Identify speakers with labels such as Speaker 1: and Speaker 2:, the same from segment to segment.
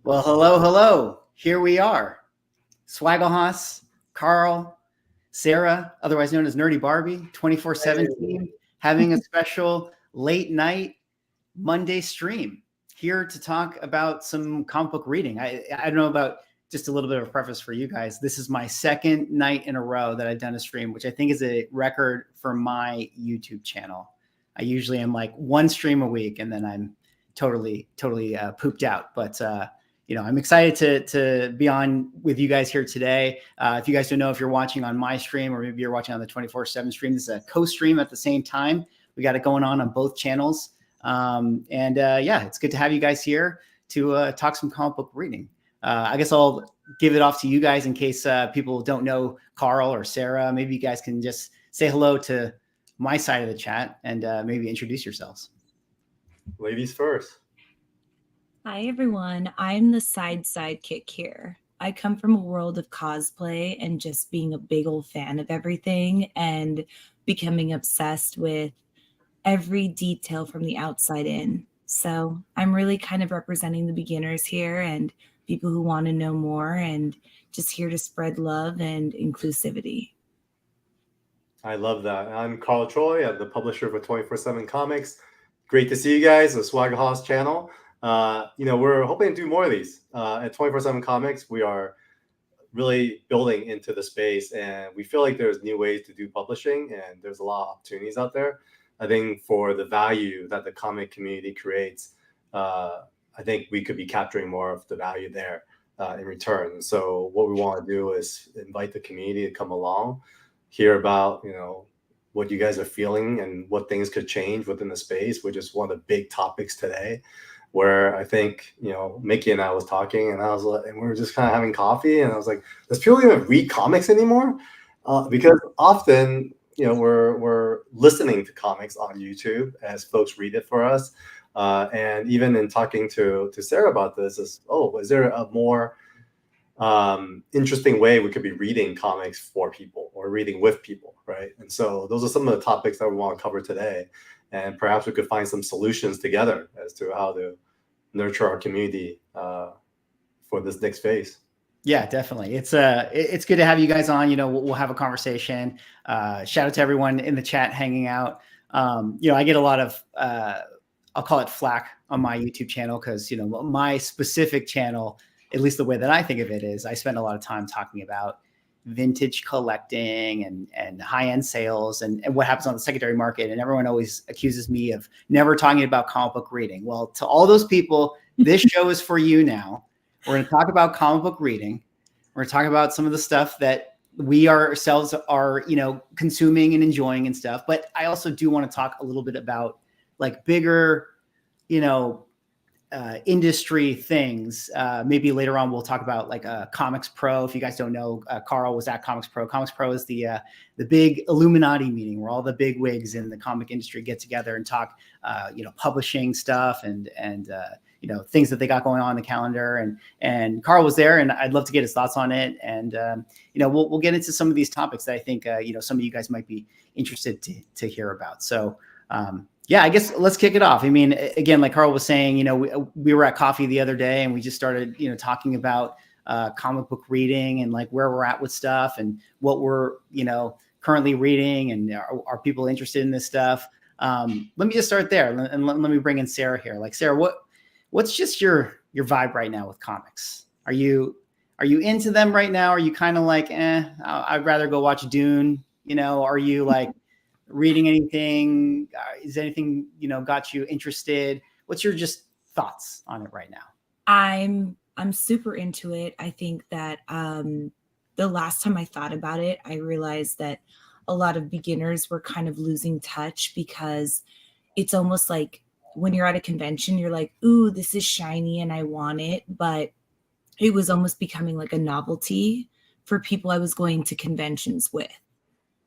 Speaker 1: Well, hello, hello. Here we are. Swaggelhaus, Carl, Sarah, otherwise known as Nerdy Barbie, 24/7 team, having a special late night Monday stream here to talk about some comic book reading. I don't know about just a little bit of a preface for you guys. This is my second night in a row that I've done a stream, which I think is a record for my YouTube channel. I usually am like one stream a week and then I'm totally pooped out. But I'm excited to be on with you guys here today. If you guys don't know, if you're watching on my stream or maybe you're watching on the 24/7 stream, this is a co-stream at the same time. We got it going on both channels. It's good to have you guys here to talk some comic book reading. I guess I'll give it off to you guys in case people don't know Carl or Sarah. Maybe you guys can just say hello to my side of the chat and maybe introduce yourselves.
Speaker 2: Ladies first.
Speaker 3: Hi, everyone. I'm the sidekick here. I come from a world of cosplay and just being a big old fan of everything and becoming obsessed with every detail from the outside in. So I'm really kind of representing the beginners here and people who want to know more and just here to spread love and inclusivity.
Speaker 2: I love that. I'm Carl Troy. I'm the publisher for 24/7 Comics. Great to see you guys, the Swaggelhaus channel. We're hoping to do more of these. At 24/7 Comics, we are really building into the space, and we feel like there's new ways to do publishing, and there's a lot of opportunities out there. I think for the value that the comic community creates, I think we could be capturing more of the value there in return. So what we want to do is invite the community to come along, hear about, what you guys are feeling and what things could change within the space, which is one of the big topics today, where I think, Mickey and I was talking and we were just kind of having coffee and I was like, does people even read comics anymore? Because often, we're listening to comics on YouTube as folks read it for us. And even in talking to Sarah about this is there a more interesting way we could be reading comics for people or reading with people, right? And so those are some of the topics that we want to cover today. And perhaps we could find some solutions together as to how to nurture our community for this next phase.
Speaker 1: Yeah, definitely. It's good to have you guys on. We'll have a conversation. Shout out to everyone in the chat hanging out. I get a lot of I'll call it flack on my YouTube channel because my specific channel, at least the way that I think of it, is I spend a lot of time talking about vintage collecting and high-end sales and what happens on the secondary market. And everyone always accuses me of never talking about comic book reading. Well, to all those people, this show is for you now. We're going to talk about comic book reading. We're going to talk about some of the stuff that we ourselves are, consuming and enjoying and stuff. But I also do want to talk a little bit about like bigger, industry things. Maybe later on we'll talk about like ComicsPro. If you guys don't know, Carl was at ComicsPro. ComicsPro is the big Illuminati meeting where all the big wigs in the comic industry get together and talk, publishing stuff and things that they got going on in the calendar. And Carl was there, and I'd love to get his thoughts on it. And we'll get into some of these topics that I think some of you guys might be interested to hear about. So. I guess let's kick it off. I mean, again, like Carl was saying, we were at coffee the other day and we just started, talking about comic book reading and like where we're at with stuff and what we're, currently reading and are people interested in this stuff. Let me just start there and let me bring in Sarah here. Like Sarah, what's just your vibe right now with comics? Are you into them right now? Are you kind of like, I'd rather go watch Dune? Are you like, reading anything? Is anything, got you interested? What's your just thoughts on it right now?
Speaker 3: I'm super into it. I think that the last time I thought about it, I realized that a lot of beginners were kind of losing touch because it's almost like when you're at a convention, you're like, ooh, this is shiny and I want it. But it was almost becoming like a novelty for people I was going to conventions with.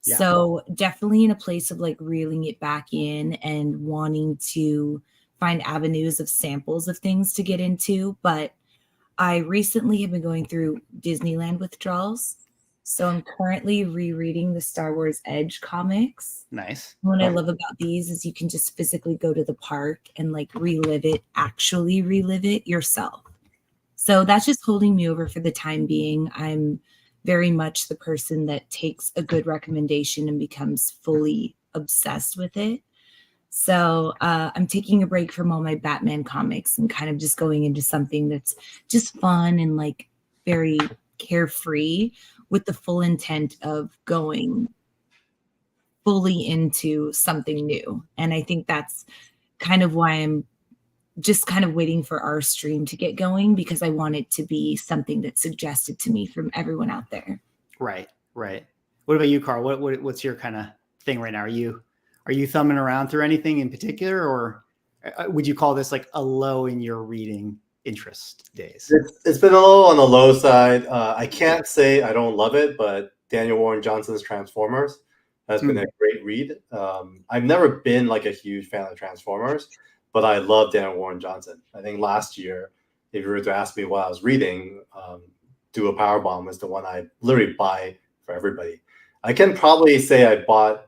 Speaker 3: Yeah. So definitely in a place of like reeling it back in and wanting to find avenues of samples of things to get into. But I recently have been going through Disneyland withdrawals. So I'm currently rereading the Star Wars Edge comics.
Speaker 1: Nice.
Speaker 3: What I love about these is you can just physically go to the park and like actually relive it yourself. So that's just holding me over for the time being. I'm very much the person that takes a good recommendation and becomes fully obsessed with it. So I'm taking a break from all my Batman comics and kind of just going into something that's just fun and like very carefree, with the full intent of going fully into something new. And I think that's kind of why I'm just kind of waiting for our stream to get going, because I want it to be something that's suggested to me from everyone out there.
Speaker 1: Right. What about you, Carl? What's your kind of thing right now? Are you thumbing around through anything in particular, or would you call this like a low in your reading interest days?
Speaker 2: It's been a little on the low side. I can't say I don't love it, but Daniel Warren Johnson's Transformers has been a great read. I've never been like a huge fan of Transformers, but I love Daniel Warren Johnson. I think last year, if you were to ask me what I was reading, Do a Powerbomb is the one I literally buy for everybody. I can probably say I bought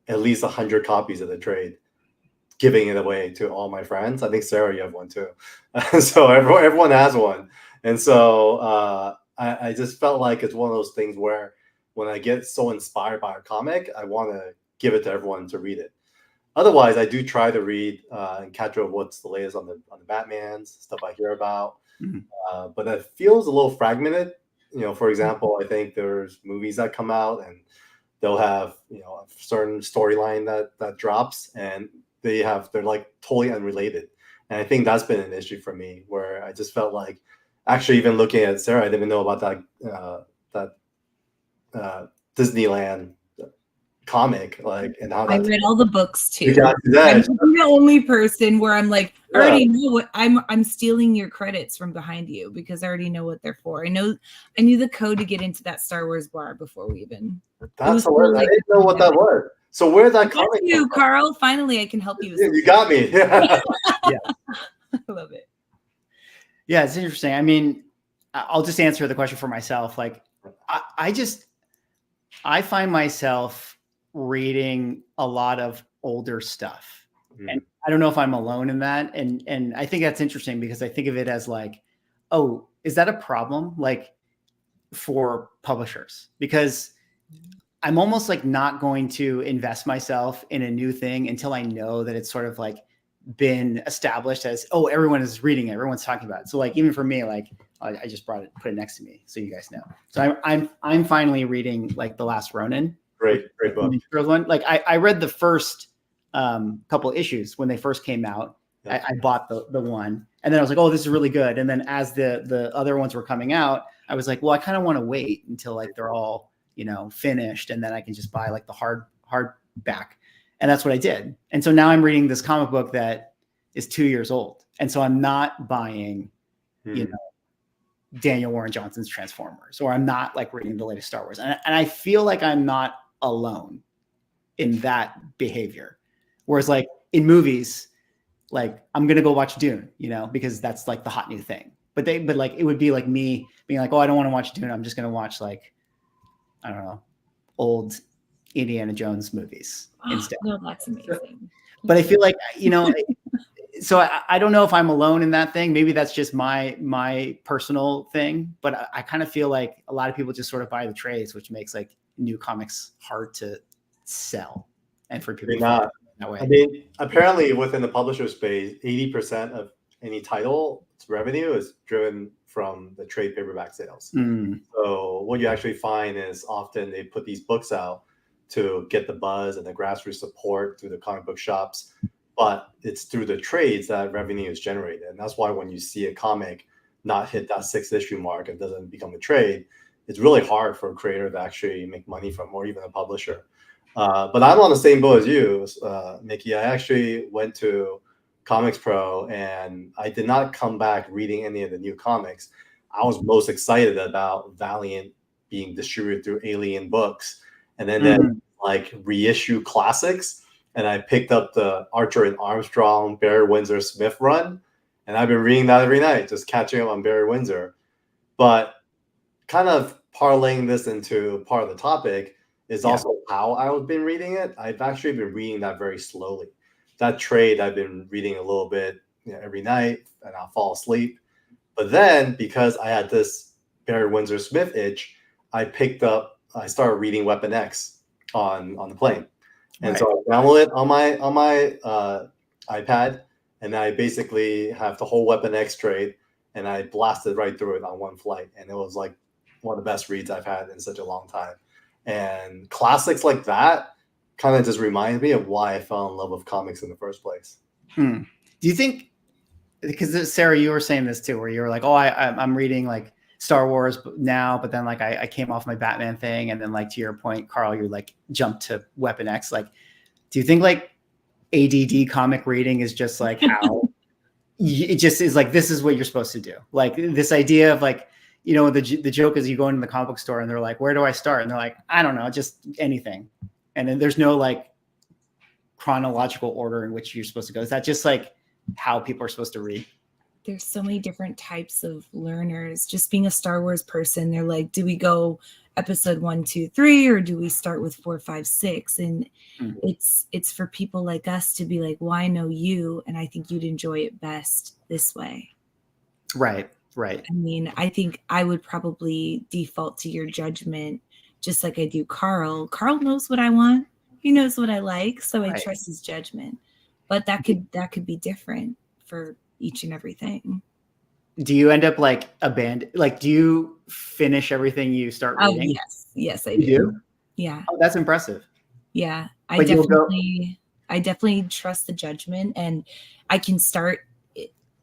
Speaker 2: at least 100 copies of the trade, giving it away to all my friends. I think Sarah, you have one too. So everyone has one. And so I just felt like it's one of those things where when I get so inspired by a comic, I want to give it to everyone to read it. Otherwise, I do try to read and catch up what's the latest on the Batmans, stuff I hear about. But it feels a little fragmented. For example, I think there's movies that come out and they'll have a certain storyline that drops, and they're like totally unrelated. And I think that's been an issue for me, where I just felt like, actually, even looking at Sarah, I didn't even know about that Disneyland comic, like, and how
Speaker 3: I read all the books too.
Speaker 2: I'm
Speaker 3: the only person where I'm like, I already know what I'm stealing your credits from behind you, because I already know what they're for. I knew the code to get into that Star Wars bar before we even.
Speaker 2: That's hilarious. I didn't know what that was. So where's that comic?
Speaker 3: You, Carl. Finally, I can help you.
Speaker 2: You got me. Yeah.
Speaker 3: I love it.
Speaker 1: Yeah, it's interesting. I mean, I'll just answer the question for myself. Like, I find myself reading a lot of older stuff, and I don't know if I'm alone in that. And I think that's interesting, because I think of it as like, oh, is that a problem, like, for publishers? Because I'm almost like not going to invest myself in a new thing until I know that it's sort of like been established as, oh, everyone is reading it, everyone's talking about it. So like, even for me, like, I just put it next to me so you guys know. So I'm finally reading like The Last Ronin.
Speaker 2: Great book.
Speaker 1: One. Like I read the first couple issues when they first came out. Yeah. I bought the one, and then I was like, oh, this is really good. And then as the other ones were coming out, I was like, well, I kind of want to wait until like they're all finished, and then I can just buy like the hardback. And that's what I did. And so now I'm reading this comic book that is 2 years old, and so I'm not buying, Daniel Warren Johnson's Transformers, or I'm not like reading the latest Star Wars, and I feel like I'm not alone in that behavior. Whereas like in movies, like I'm gonna go watch Dune, because that's like the hot new thing. But like it would be like me being like, oh, I don't want to watch Dune. I'm just gonna watch like, I don't know, old Indiana Jones movies instead.
Speaker 3: No, that's amazing.
Speaker 1: But I feel like, so I don't know if I'm alone in that thing. Maybe that's just my personal thing. But I kind of feel like a lot of people just sort of buy the trades, which makes like new comics hard to sell, and for people
Speaker 2: not
Speaker 1: that way.
Speaker 2: I mean, apparently within the publisher space, 80% of any title's revenue is driven from the trade paperback sales. So what you actually find is often they put these books out to get the buzz and the grassroots support through the comic book shops, but it's through the trades that revenue is generated. And that's why when you see a comic not hit that 6th issue mark and doesn't become a trade, it's really hard for a creator to actually make money from, or even a publisher. But I'm on the same boat as you, Nikki. I actually went to ComicsPro, and I did not come back reading any of the new comics. I was most excited about Valiant being distributed through Alien Books, and then like reissue classics. And I picked up the Archer and Armstrong, Barry Windsor Smith run, and I've been reading that every night, just catching up on Barry Windsor. But kind of parlaying this into part of the topic is also how I've been reading it. I've actually been reading that very slowly. That trade I've been reading a little bit every night, and I'll fall asleep. But then because I had this Barry Windsor Smith itch, I started reading Weapon X on the plane. And
Speaker 1: Right.
Speaker 2: so I download it on my iPad, and I basically have the whole Weapon X trade, and I blasted right through it on one flight. And it was like one of the best reads I've had in such a long time. And classics like that kind of just remind me of why I fell in love with comics in the first place.
Speaker 1: Do you think, because Sarah, you were saying this too, where you were like, oh, I'm reading like Star Wars now, but then like I came off my Batman thing, and then like to your point, Carl, you like jumped to Weapon X. Like, do you think like ADD comic reading is just like how it just is like, this is what you're supposed to do? Like this idea of like, you know, the joke is you go into the comic book store and they're like, where do I start? And they're like, I don't know, just anything. And then there's no like chronological order in which you're supposed to go. Is that just like how people are supposed to read?
Speaker 3: There's so many different types of learners. Just being a Star Wars person, they're like, do we go episode 1, 2, 3, or do we start with 4, 5, 6? And it's for people like us to be like, well, I know you, and I think you'd enjoy it best this way.
Speaker 1: Right.
Speaker 3: I mean, I think I would probably default to your judgment, just like I do Carl. Carl knows what I want. He knows what I like, so I trust his judgment. But that could be different for each and everything.
Speaker 1: Do you end up like do you finish everything you start reading?
Speaker 3: Oh, yes, I do. Yeah.
Speaker 1: Oh, that's impressive.
Speaker 3: Yeah, I definitely trust the judgment, and I can start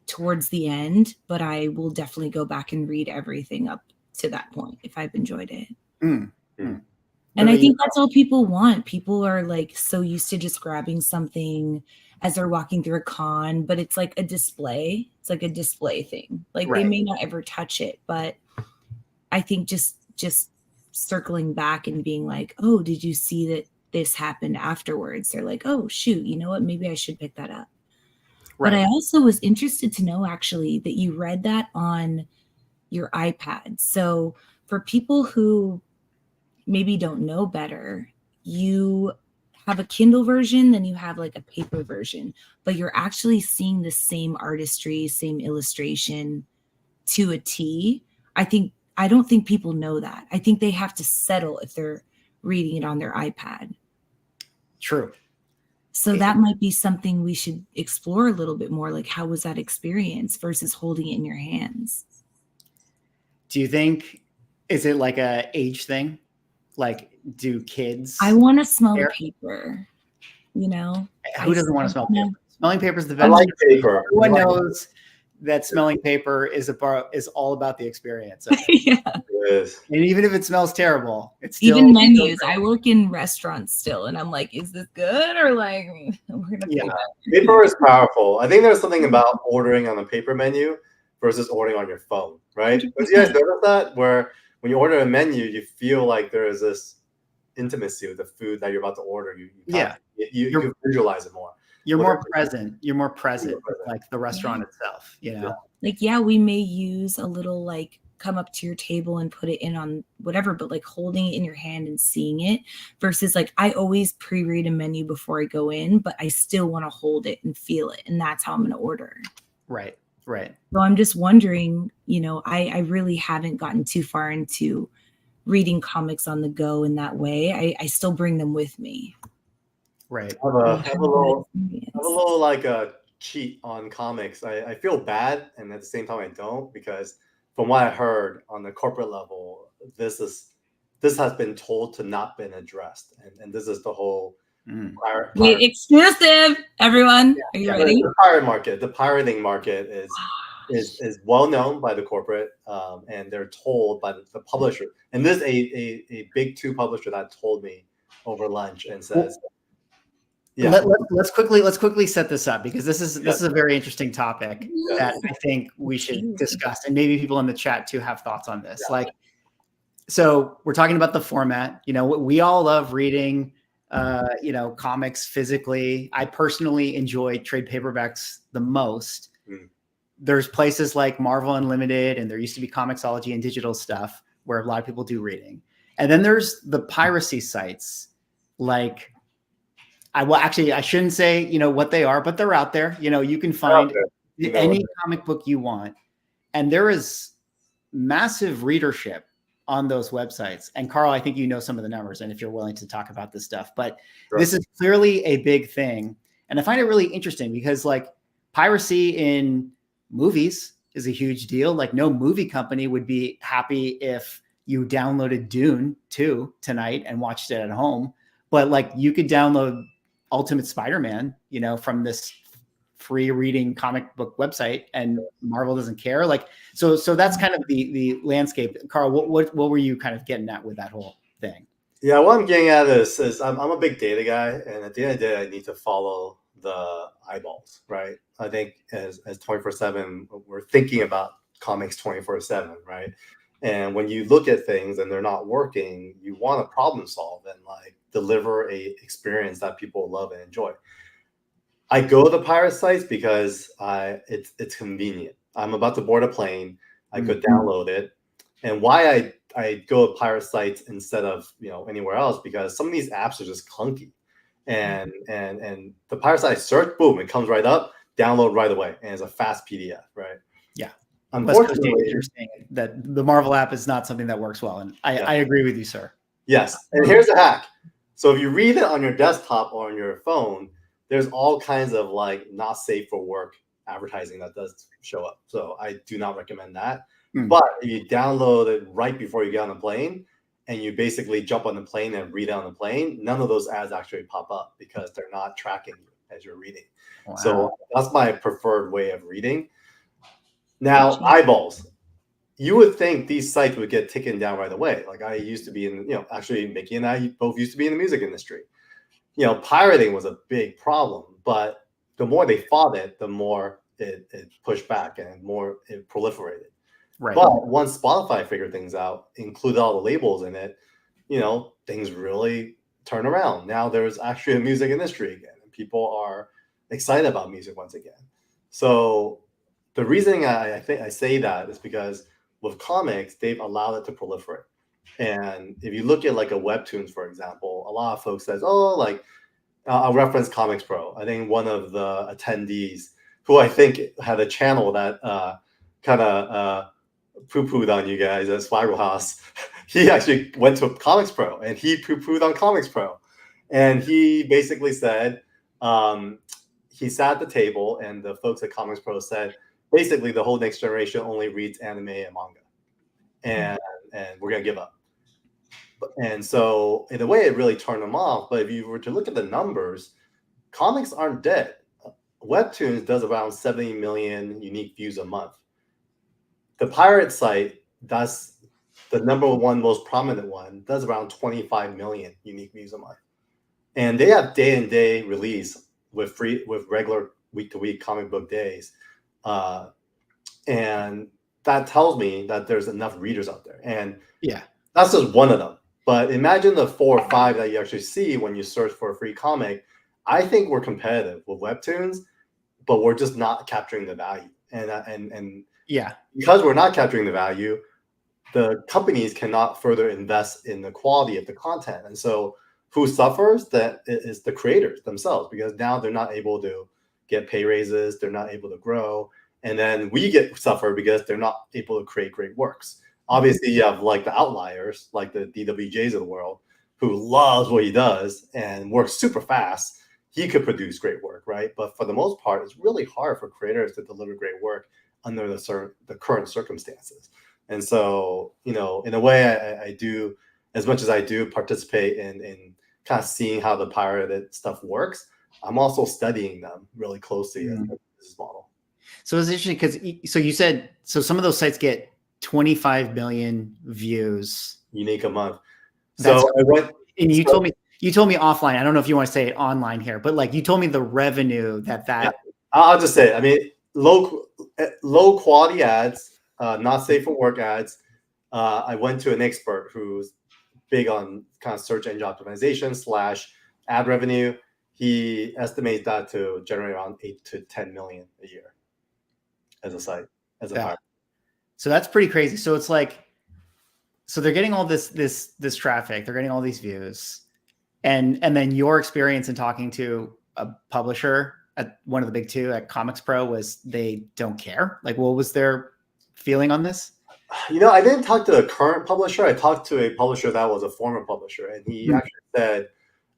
Speaker 3: towards the end, but I will definitely go back and read everything up to that point if I've enjoyed it. And I think that's all people want. People are like so used to just grabbing something as they're walking through a con, but it's like a display. It's like a display thing. Like they may not ever touch it, but I think just circling back and being like, oh, did you see that this happened afterwards? They're like, oh, shoot, you know what? Maybe I should pick that up. But I also was interested to know actually that you read that on your iPad. So for people who maybe don't know better, you have a Kindle version, then you have like a paper version, but you're actually seeing the same artistry, same illustration to a T. I don't think people know that. I think they have to settle if they're reading it on their iPad.
Speaker 1: True.
Speaker 3: So that might be something we should explore a little bit more. Like, how was that experience versus holding it in your hands?
Speaker 1: Do you think, is it like a age thing? Like, do kids?
Speaker 3: I want to smell the paper, you know?
Speaker 1: Who doesn't want to smell paper? Smelling paper is the best.
Speaker 2: I like paper.
Speaker 1: Everyone knows that smelling paper is all about the experience.
Speaker 3: Yeah.
Speaker 2: Yes.
Speaker 1: And even if it smells terrible, it's still
Speaker 3: even menus. I work in restaurants still, and I'm like, is this good or like we're gonna pay that?
Speaker 2: Paper is powerful. I think there's something about ordering on a paper menu versus ordering on your phone, right? Because you guys notice that where when you order a menu, you feel like there is this intimacy with the food that you're about to order. You visualize it more.
Speaker 1: You're more present. You're more present, like the restaurant itself, you know?
Speaker 3: Like, yeah, we may use a little like come up to your table and put it in on whatever, but like holding it in your hand and seeing it versus like I always pre-read a menu before I go in, but I still want to hold it and feel it. And that's how I'm going to order.
Speaker 1: Right.
Speaker 3: So I'm just wondering, you know, I really haven't gotten too far into reading comics on the go in that way. I still bring them with me.
Speaker 1: Right.
Speaker 2: Have a little like a cheat on comics. I feel bad, and at the same time I don't, because from what I heard on the corporate level, this has been told to not been addressed, and this is the whole
Speaker 3: Wait, exclusive, everyone. Are you ready?
Speaker 2: The pirate market, the pirating market is well known by the corporate, and they're told by the publisher. And this is a big 2 publisher that told me over lunch and says. Yeah.
Speaker 1: Let's quickly set this up, because this is a very interesting topic that I think we should discuss, and maybe people in the chat too have thoughts on this. Like, so we're talking about the format. You know, we all love reading, you know, comics physically. I personally enjoy trade paperbacks the most. There's places like Marvel Unlimited, and there used to be Comixology and digital stuff where a lot of people do reading. And then there's the piracy sites like. I shouldn't say, you know, what they are, but they're out there. You know, you can find any comic book you want. and there is massive readership on those websites. And Carl, I think you know some of the numbers, and if you're willing to talk about this stuff, but this is clearly a big thing. And I find it really interesting because like piracy in movies is a huge deal. Like no movie company would be happy if you downloaded Dune 2 tonight and watched it at home. But like you could download Ultimate Spider-Man, you know, from this free reading comic book website, and Marvel doesn't care. Like, so that's kind of the landscape. Carl, what were you kind of getting at with that whole thing?
Speaker 2: Yeah, what I'm getting at is I'm a big data guy, and at the end of the day, I need to follow the eyeballs, right? I think as 24/7, we're thinking about comics 24/7, right? And when you look at things and they're not working, you want to problem solve and like deliver a experience that people love and enjoy. I go to the pirate sites because it's convenient. I'm about to board a plane. I could download it. And why I go to pirate sites instead of anywhere else, because some of these apps are just clunky. And the pirate site search, boom, it comes right up, download right away, and it's a fast PDF, right?
Speaker 1: Yeah.
Speaker 2: Unfortunately,
Speaker 1: you're saying that the Marvel app is not something that works well, and I agree with you, sir.
Speaker 2: Yes, and here's the hack. So if you read it on your desktop or on your phone, there's all kinds of like not safe for work advertising that does show up. So I do not recommend that. But if you download it right before you get on the plane and you basically jump on the plane and read it on the plane, none of those ads actually pop up because they're not tracking you as you're reading. Wow. So that's my preferred way of reading. Now, eyeballs. You would think these sites would get taken down right away. Like I used to be in, actually Mickey and I both used to be in the music industry. Pirating was a big problem, but the more they fought it, the more it pushed back and more it proliferated. Right. But once Spotify figured things out, included all the labels in it, things really turn around. Now there's actually a music industry again, and people are excited about music once again. So the reason I think I say that is because with comics, they've allowed it to proliferate. And if you look at like a webtoons, for example, a lot of folks says, oh, like I'll reference ComicsPro. I think one of the attendees who I think had a channel that kind of poo-pooed on you guys at Swaggle House, he actually went to ComicsPro and he poo-pooed on ComicsPro. And he basically said, he sat at the table and the folks at ComicsPro said, basically the whole next generation only reads anime and manga. And we're going to give up. And so in a way, it really turned them off. But if you were to look at the numbers, comics aren't dead. Webtoons does around 70 million unique views a month. The pirate site, that's the number one most prominent one, does around 25 million unique views a month. And they have day and day release with regular week-to-week comic book days. And that tells me that there's enough readers out there. And yeah, that's just one of them. But imagine the 4 or 5 that you actually see when you search for a free comic. I think we're competitive with Webtoons, but we're just not capturing the value. And yeah, because we're not capturing the value, the companies cannot further invest in the quality of the content. And so who suffers? That is the creators themselves, because now they're not able to get pay raises. They're not able to grow. And then we suffer because they're not able to create great works. Obviously, you have like the outliers, like the DWJs of the world, who loves what he does and works super fast. He could produce great work, right? But for the most part, it's really hard for creators to deliver great work under the current circumstances. And so, in a way, I do, as much as I do participate in kind of seeing how the pirated stuff works, I'm also studying them really closely as a business model.
Speaker 1: So it's interesting because you said some of those sites get 25 million views
Speaker 2: unique a month.
Speaker 1: So you told me offline. I don't know if you want to say it online here, but like you told me the revenue that. Yeah,
Speaker 2: I'll just say it. I mean, low quality ads, not safe for work ads. I went to an expert who's big on kind of search engine optimization / ad revenue. He estimates that to generate around 8 to 10 million a year as a site, as a pirate.
Speaker 1: So that's pretty crazy. So it's like, so they're getting all this traffic, they're getting all these views, and then your experience in talking to a publisher at one of the big two at ComicsPro was they don't care. Like, what was their feeling on this?
Speaker 2: I didn't talk to a current publisher. I talked to a publisher that was a former publisher, and he actually said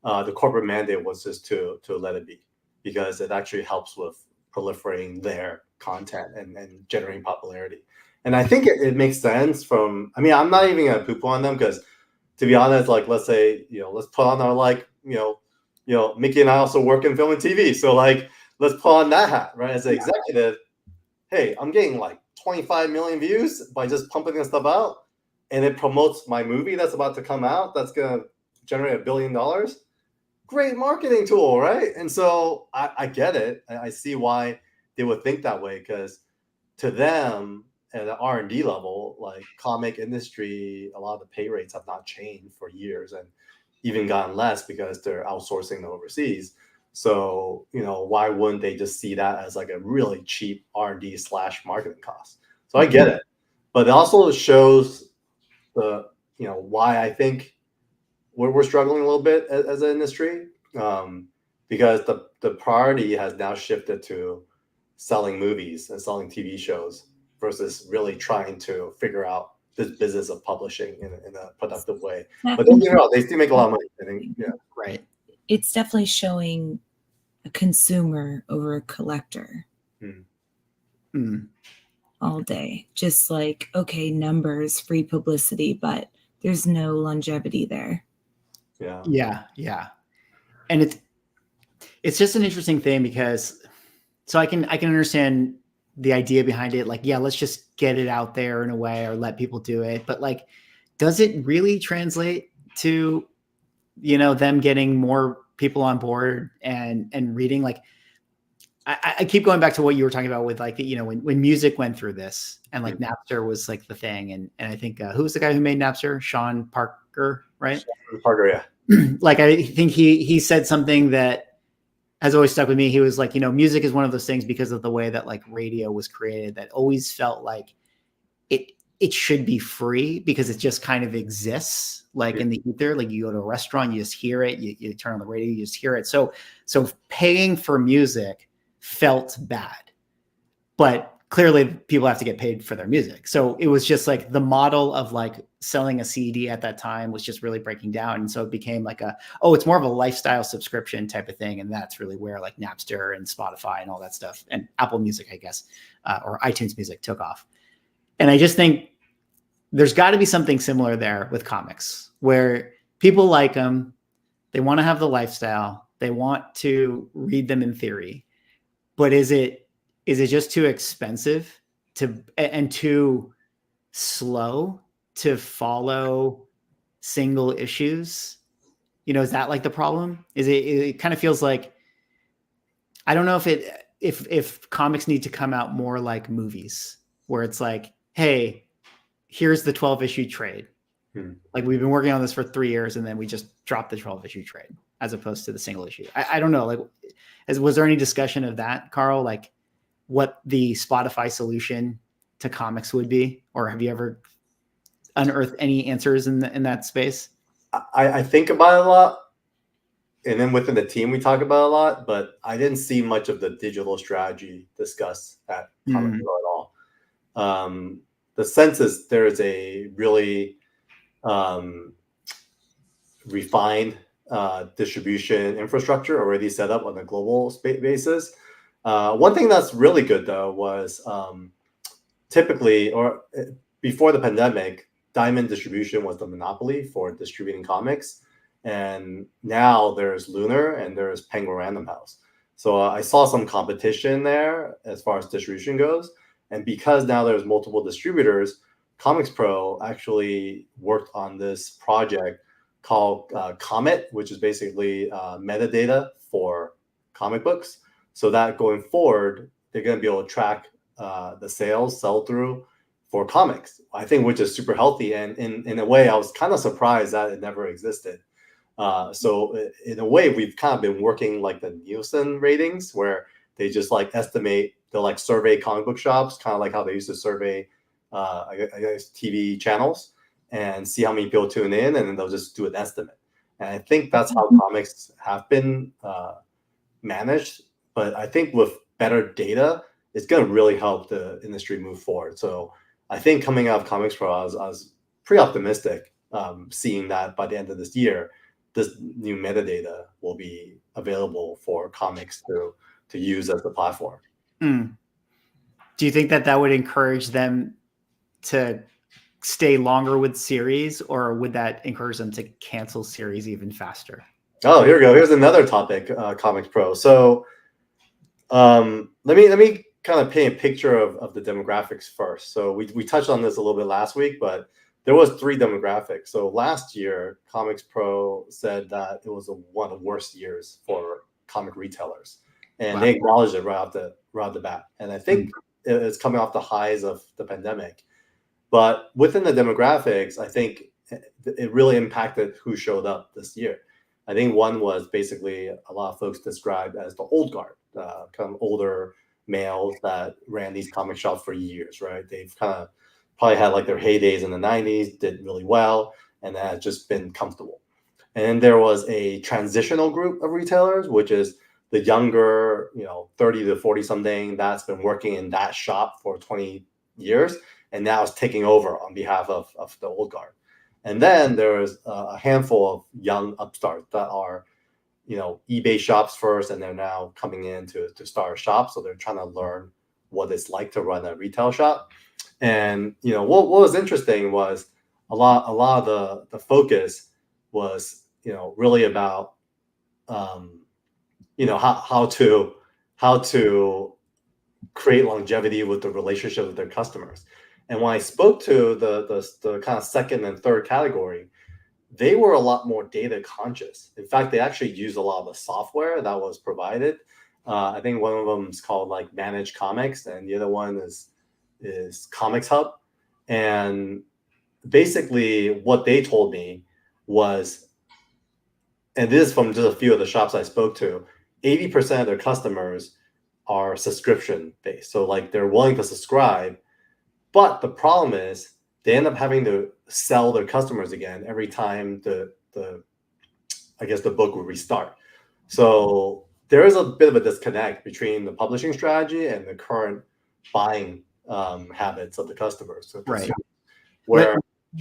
Speaker 2: the corporate mandate was just to let it be, because it actually helps with proliferating their content and generating popularity. And I think it makes sense from, I mean, I'm not even gonna poo-poo on them, because to be honest, like, let's say, let's put on our, like, Mickey and I also work in film and TV. So, like, let's put on that hat, right? As an executive, hey, I'm getting like 25 million views by just pumping this stuff out, and it promotes my movie that's about to come out, that's gonna generate $1 billion. Great marketing tool, right? And so I get it. I see why they would think that way, because to them, at the R&D level, like, comic industry, a lot of the pay rates have not changed for years, and even gotten less because they're outsourcing to overseas. So, why wouldn't they just see that as like a really cheap R&D / marketing cost? So I get it, but it also shows the, why I think we're struggling a little bit as an industry, because the priority has now shifted to selling movies and selling TV shows versus really trying to figure out this business of publishing in a productive way. But then, they still make a lot of money, I think. Yeah.
Speaker 1: Right.
Speaker 3: It's definitely showing a consumer over a collector all day. Just like, okay, numbers, free publicity, but there's no longevity there.
Speaker 1: Yeah. And it's just an interesting thing, because so I can understand the idea behind it. Like, yeah, let's just get it out there in a way, or let people do it. But, like, does it really translate to, them getting more people on board and reading? Like, I keep going back to what you were talking about with, like, when music went through this, and like Napster was like the thing. And I think, who was the guy who made Napster? Sean Parker, right?
Speaker 2: Sean Parker, yeah.
Speaker 1: Like, I think he said something that has always stuck with me. He was like, music is one of those things, because of the way that, like, radio was created, that always felt like it should be free, because it just kind of exists, like, in the ether. Like, you go to a restaurant, you just hear it, you turn on the radio, you just hear it. So paying for music felt bad, but clearly people have to get paid for their music. So it was just like the model of, like, selling a CD at that time was just really breaking down. And so it became like it's more of a lifestyle subscription type of thing. And that's really where, like, Napster and Spotify and all that stuff, and Apple Music, I guess, or iTunes Music, took off. And I just think there's got to be something similar there with comics, where people like them, they want to have the lifestyle, they want to read them in theory, but is it just too expensive and too slow to follow single issues? Is that, like, the problem? It kind of feels like, I don't know if comics need to come out more like movies, where it's like, hey, here's the 12-issue trade. Like, we've been working on this for 3 years, and then we just dropped the 12-issue trade, as opposed to the single issue. I don't know. Like, was there any discussion of that, Carl? Like, what the Spotify solution to comics would be, or have you ever unearthed any answers in that space?
Speaker 2: I think about it a lot, and then within the team we talk about it a lot, but I didn't see much of the digital strategy discussed at ComicsPro at all. The sense is there is a really refined distribution infrastructure already set up on a global basis. One thing that's really good, though, was typically, or before the pandemic, Diamond Distribution was the monopoly for distributing comics. And now there's Lunar and there's Penguin Random House. So I saw some competition there as far as distribution goes. And because now there's multiple distributors, ComicsPro actually worked on this project called Comet, which is basically metadata for comic books. So that going forward, they're going to be able to track the sales, sell-through for comics, I think, which is super healthy. And in a way, I was kind of surprised that it never existed. So in a way, we've kind of been working like the Nielsen ratings, where they just, like, estimate, they'll, like, survey comic book shops, kind of like how they used to survey I guess TV channels, and see how many people tune in, and then they'll just do an estimate. And I think that's how comics have been managed. But I think with better data, it's going to really help the industry move forward. So I think coming out of ComicsPro, I was pretty optimistic, seeing that by the end of this year, this new metadata will be available for comics to use as the platform.
Speaker 1: Do you think that would encourage them to stay longer with series, or would that encourage them to cancel series even faster?
Speaker 2: Oh, here we go. Here's another topic, ComicsPro. So let me kind of paint a picture of the demographics first. So we touched on this a little bit last week, but there was 3 demographics. So last year, ComicsPro said that it was one of the worst years for comic retailers, and they acknowledged it right off the bat. And I think it's coming off the highs of the pandemic. But within the demographics, I think it really impacted who showed up this year. I think one was basically a lot of folks described as the old guard, kind of older males that ran these comic shops for years, right? They've kind of probably had like their heydays in the 90s, did really well, and that has just been comfortable. And then there was a transitional group of retailers, which is the younger, 30 to 40 something that's been working in that shop for 20 years and now is taking over on behalf of the old guard. And then there's a handful of young upstarts that are, eBay shops first, and they're now coming in to start a shop. So they're trying to learn what it's like to run a retail shop. And, what was interesting was a lot of the focus was, really about, how to create longevity with the relationship with their customers. And when I spoke to the kind of second and third category, they were a lot more data conscious. In fact, they actually used a lot of the software that was provided. I think one of them is called like Manage Comics, and the other one is Comics Hub. And basically what they told me was, and this is from just a few of the shops I spoke to, 80% of their customers are subscription based. So like they're willing to subscribe, but the problem is they end up having to sell their customers again every time the book will restart. So there is a bit of a disconnect between the publishing strategy and the current buying habits of the customers. So
Speaker 1: right.
Speaker 2: Where,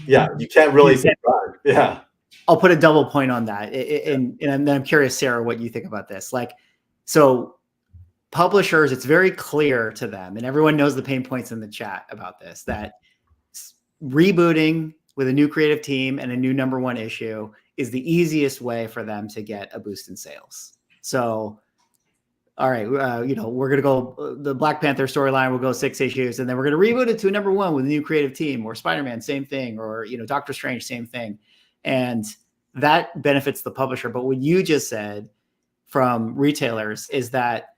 Speaker 2: you can't really subscribe. Yeah.
Speaker 1: I'll put a double point on that. And I'm curious, Sarah, what you think about this. Like, so publishers, it's very clear to them, and everyone knows the pain points in the chat about this, that rebooting with a new creative team and a new #1 issue is the easiest way for them to get a boost in sales. So, all right, we're going to go, the Black Panther storyline will go 6 issues, and then we're going to reboot it to a #1 with a new creative team, or Spider-Man, same thing, or, Doctor Strange, same thing. And that benefits the publisher. But what you just said from retailers is that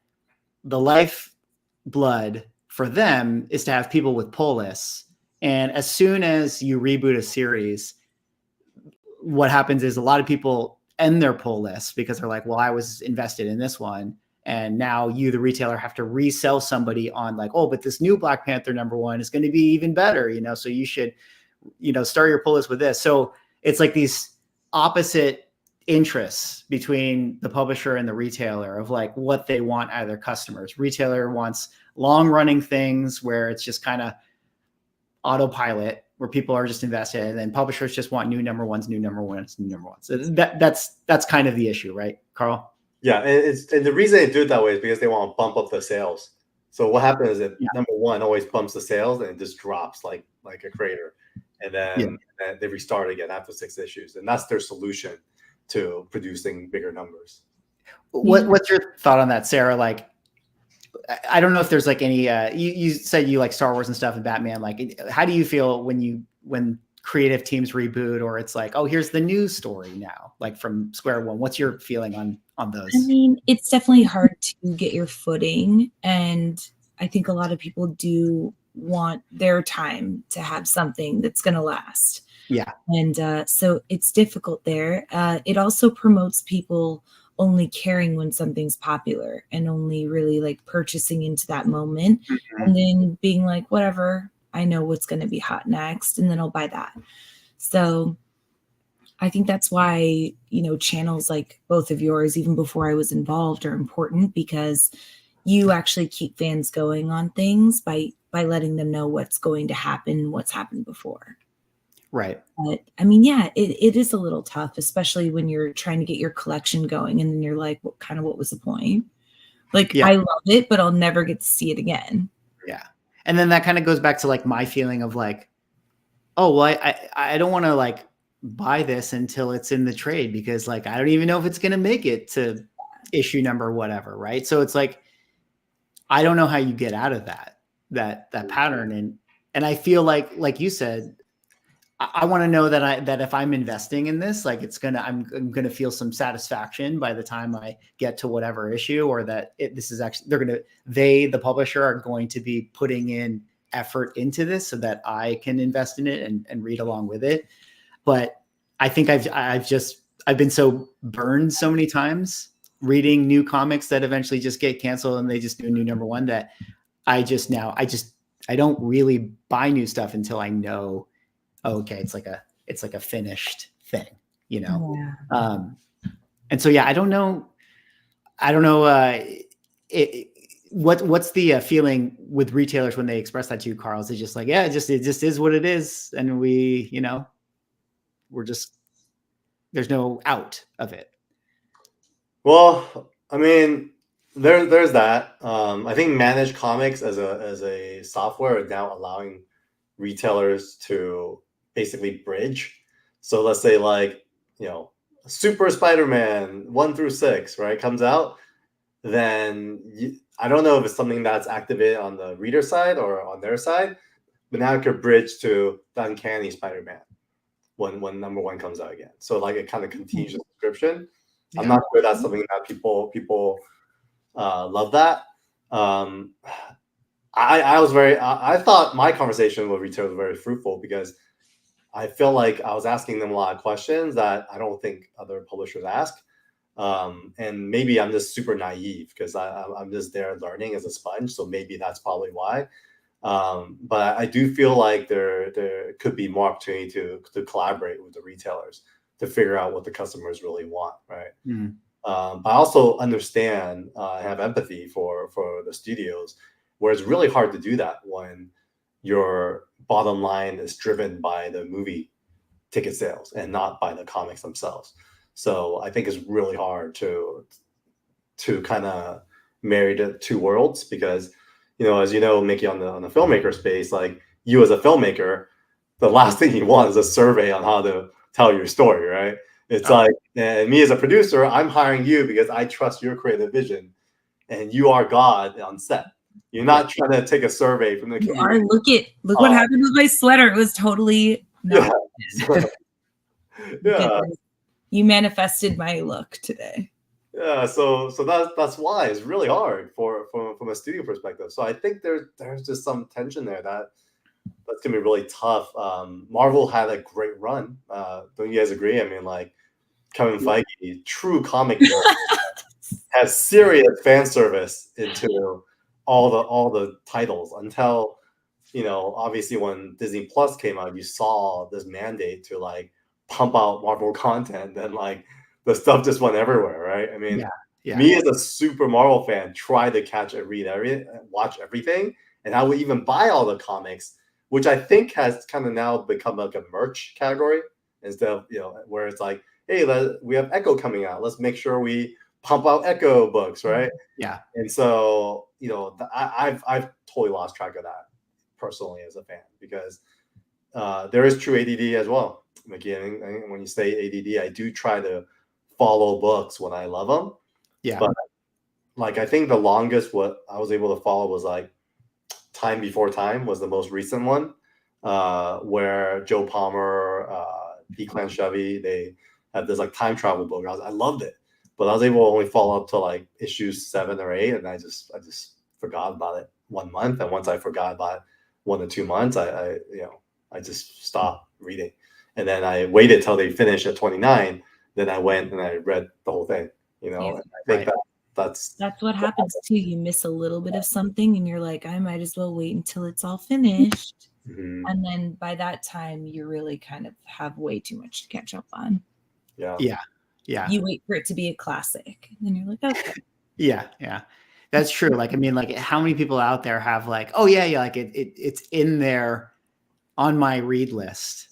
Speaker 1: the lifeblood for them is to have people with pull lists. And as soon as you reboot a series, what happens is a lot of people end their pull lists because they're like, well, I was invested in this one. And now you, the retailer, have to resell somebody on like, oh, but this new Black Panther #1 is going to be even better, so you should, start your pull list with this. So it's like these opposite interests between the publisher and the retailer of like what they want out of their customers. Retailer wants long running things where it's just kind of autopilot, where people are just invested, and then publishers just want new #1s. So that's kind of the issue, right, Carl?
Speaker 2: Yeah, and the reason they do it that way is because they want to bump up the sales. So what happens is that #1 always bumps the sales, and it just drops like a crater, and then they restart again after 6 issues, and that's their solution to producing bigger numbers.
Speaker 1: What's your thought on that, Sarah? Like, I don't know if there's like any. You said you like Star Wars and stuff and Batman. Like, how do you feel when creative teams reboot, or it's like, oh, here's the new story now, like from square one? What's your feeling on those?
Speaker 3: I mean, it's definitely hard to get your footing, and I think a lot of people do want their time to have something that's going to last.
Speaker 1: Yeah.
Speaker 3: And so it's difficult there. It also promotes people only caring when something's popular and only really like purchasing into that moment, and then being like, whatever, I know what's going to be hot next, and then I'll buy that. So I think that's why, channels like both of yours, even before I was involved, are important, because you actually keep fans going on things by by letting them know what's going to happen, what's happened before.
Speaker 1: Right.
Speaker 3: But I mean, yeah, it is a little tough, especially when you're trying to get your collection going and then you're like, what was the point? Like,
Speaker 1: Yeah.
Speaker 3: I love it, but I'll never get to see it again.
Speaker 1: Yeah. And then that kind of goes back to like my feeling of like, oh, well, I don't want to like buy this until it's in the trade because like I don't even know if it's going to make it to issue number whatever, right? So it's like I don't know how you get out of that pattern, and I feel like you said, I want to know that if I'm investing in this, like I'm gonna feel some satisfaction by the time I get to whatever issue, or that this is actually the publisher are going to be putting in effort into this so that I can invest in it and read along with it. But I think I've been so burned so many times reading new comics that eventually just get canceled and they just do a new number one that I don't really buy new stuff until I know, okay, it's like a finished thing, you know?
Speaker 3: Yeah.
Speaker 1: And so, yeah, I don't know. What's the feeling with retailers when they express that to you, Carl? Is it just like, yeah, it just is what it is. And there's no out of it.
Speaker 2: Well, I mean, there's that. I think managed comics as a software is now allowing retailers to basically bridge. So let's say like, Super Spider-Man 1 through 6, right, comes out, then I don't know if it's something that's activated on the reader side or on their side, but now it could bridge to the Uncanny Spider-Man when number one comes out again. So like it kind of continues the subscription.
Speaker 1: Yeah.
Speaker 2: I'm not sure that's something that people love that. I thought my conversation with retailers was very fruitful because I feel like I was asking them a lot of questions that I don't think other publishers ask. And maybe I'm just super naive because I'm just there learning as a sponge. So maybe that's probably why. But I do feel like there could be more opportunity to collaborate with the retailers to figure out what the customers really want, right?
Speaker 1: Mm.
Speaker 2: But I also understand, have empathy for the studios, where it's really hard to do that when your bottom line is driven by the movie ticket sales and not by the comics themselves. So I think it's really hard to kind of marry the two worlds because, as you know, Mickey, on the filmmaker space, like you as a filmmaker, the last thing you want is a survey on how to tell your story, right? It's like, and me as a producer, I'm hiring you because I trust your creative vision, and you are God on set. You're not trying to take a survey from the community.
Speaker 3: Look what happened with my sweater. It was totally not.
Speaker 2: Yeah.
Speaker 3: You manifested my look today.
Speaker 2: Yeah, so that's why it's really hard from a studio perspective. So I think there's just some tension there that's gonna be really tough. Marvel had a great run. Don't you guys agree? I mean, like Kevin Feige, true comic nerd, has serious fan service into all the titles until obviously when Disney Plus came out, you saw this mandate to like pump out Marvel content, and like the stuff just went everywhere, right? I mean, me as a super Marvel fan, try to catch and read watch everything, and I would even buy all the comics, which I think has kind of now become like a merch category instead of where it's like, hey, we have Echo coming out, let's make sure we pump out Echo books, right?
Speaker 1: Yeah.
Speaker 2: And so I've totally lost track of that personally as a fan because there is true ADD as well. Again, when you say ADD, I do try to follow books when I love them.
Speaker 1: Yeah.
Speaker 2: But like I think the longest what I was able to follow was like Time Before Time was the most recent one, where Joe Palmer, D. Clan Chevy, they had this like time travel book. I loved it, but I was able to only follow up to like issues 7 or 8, and I just forgot about it 1 month. And once I forgot about it 1 to 2 months, I just stopped reading. And then I waited till they finished at 29. Then I went and I read the whole thing. And I think that's
Speaker 3: what happens too. You miss a little bit of something, and you're like, I might as well wait until it's all finished.
Speaker 2: Mm-hmm.
Speaker 3: And then by that time, you really kind of have way too much to catch up on.
Speaker 2: Yeah.
Speaker 3: You wait for it to be a classic, and then you're like, okay.
Speaker 1: Yeah. That's true. Like, I mean, like, how many people out there have like, oh yeah, like it's in there on my read list,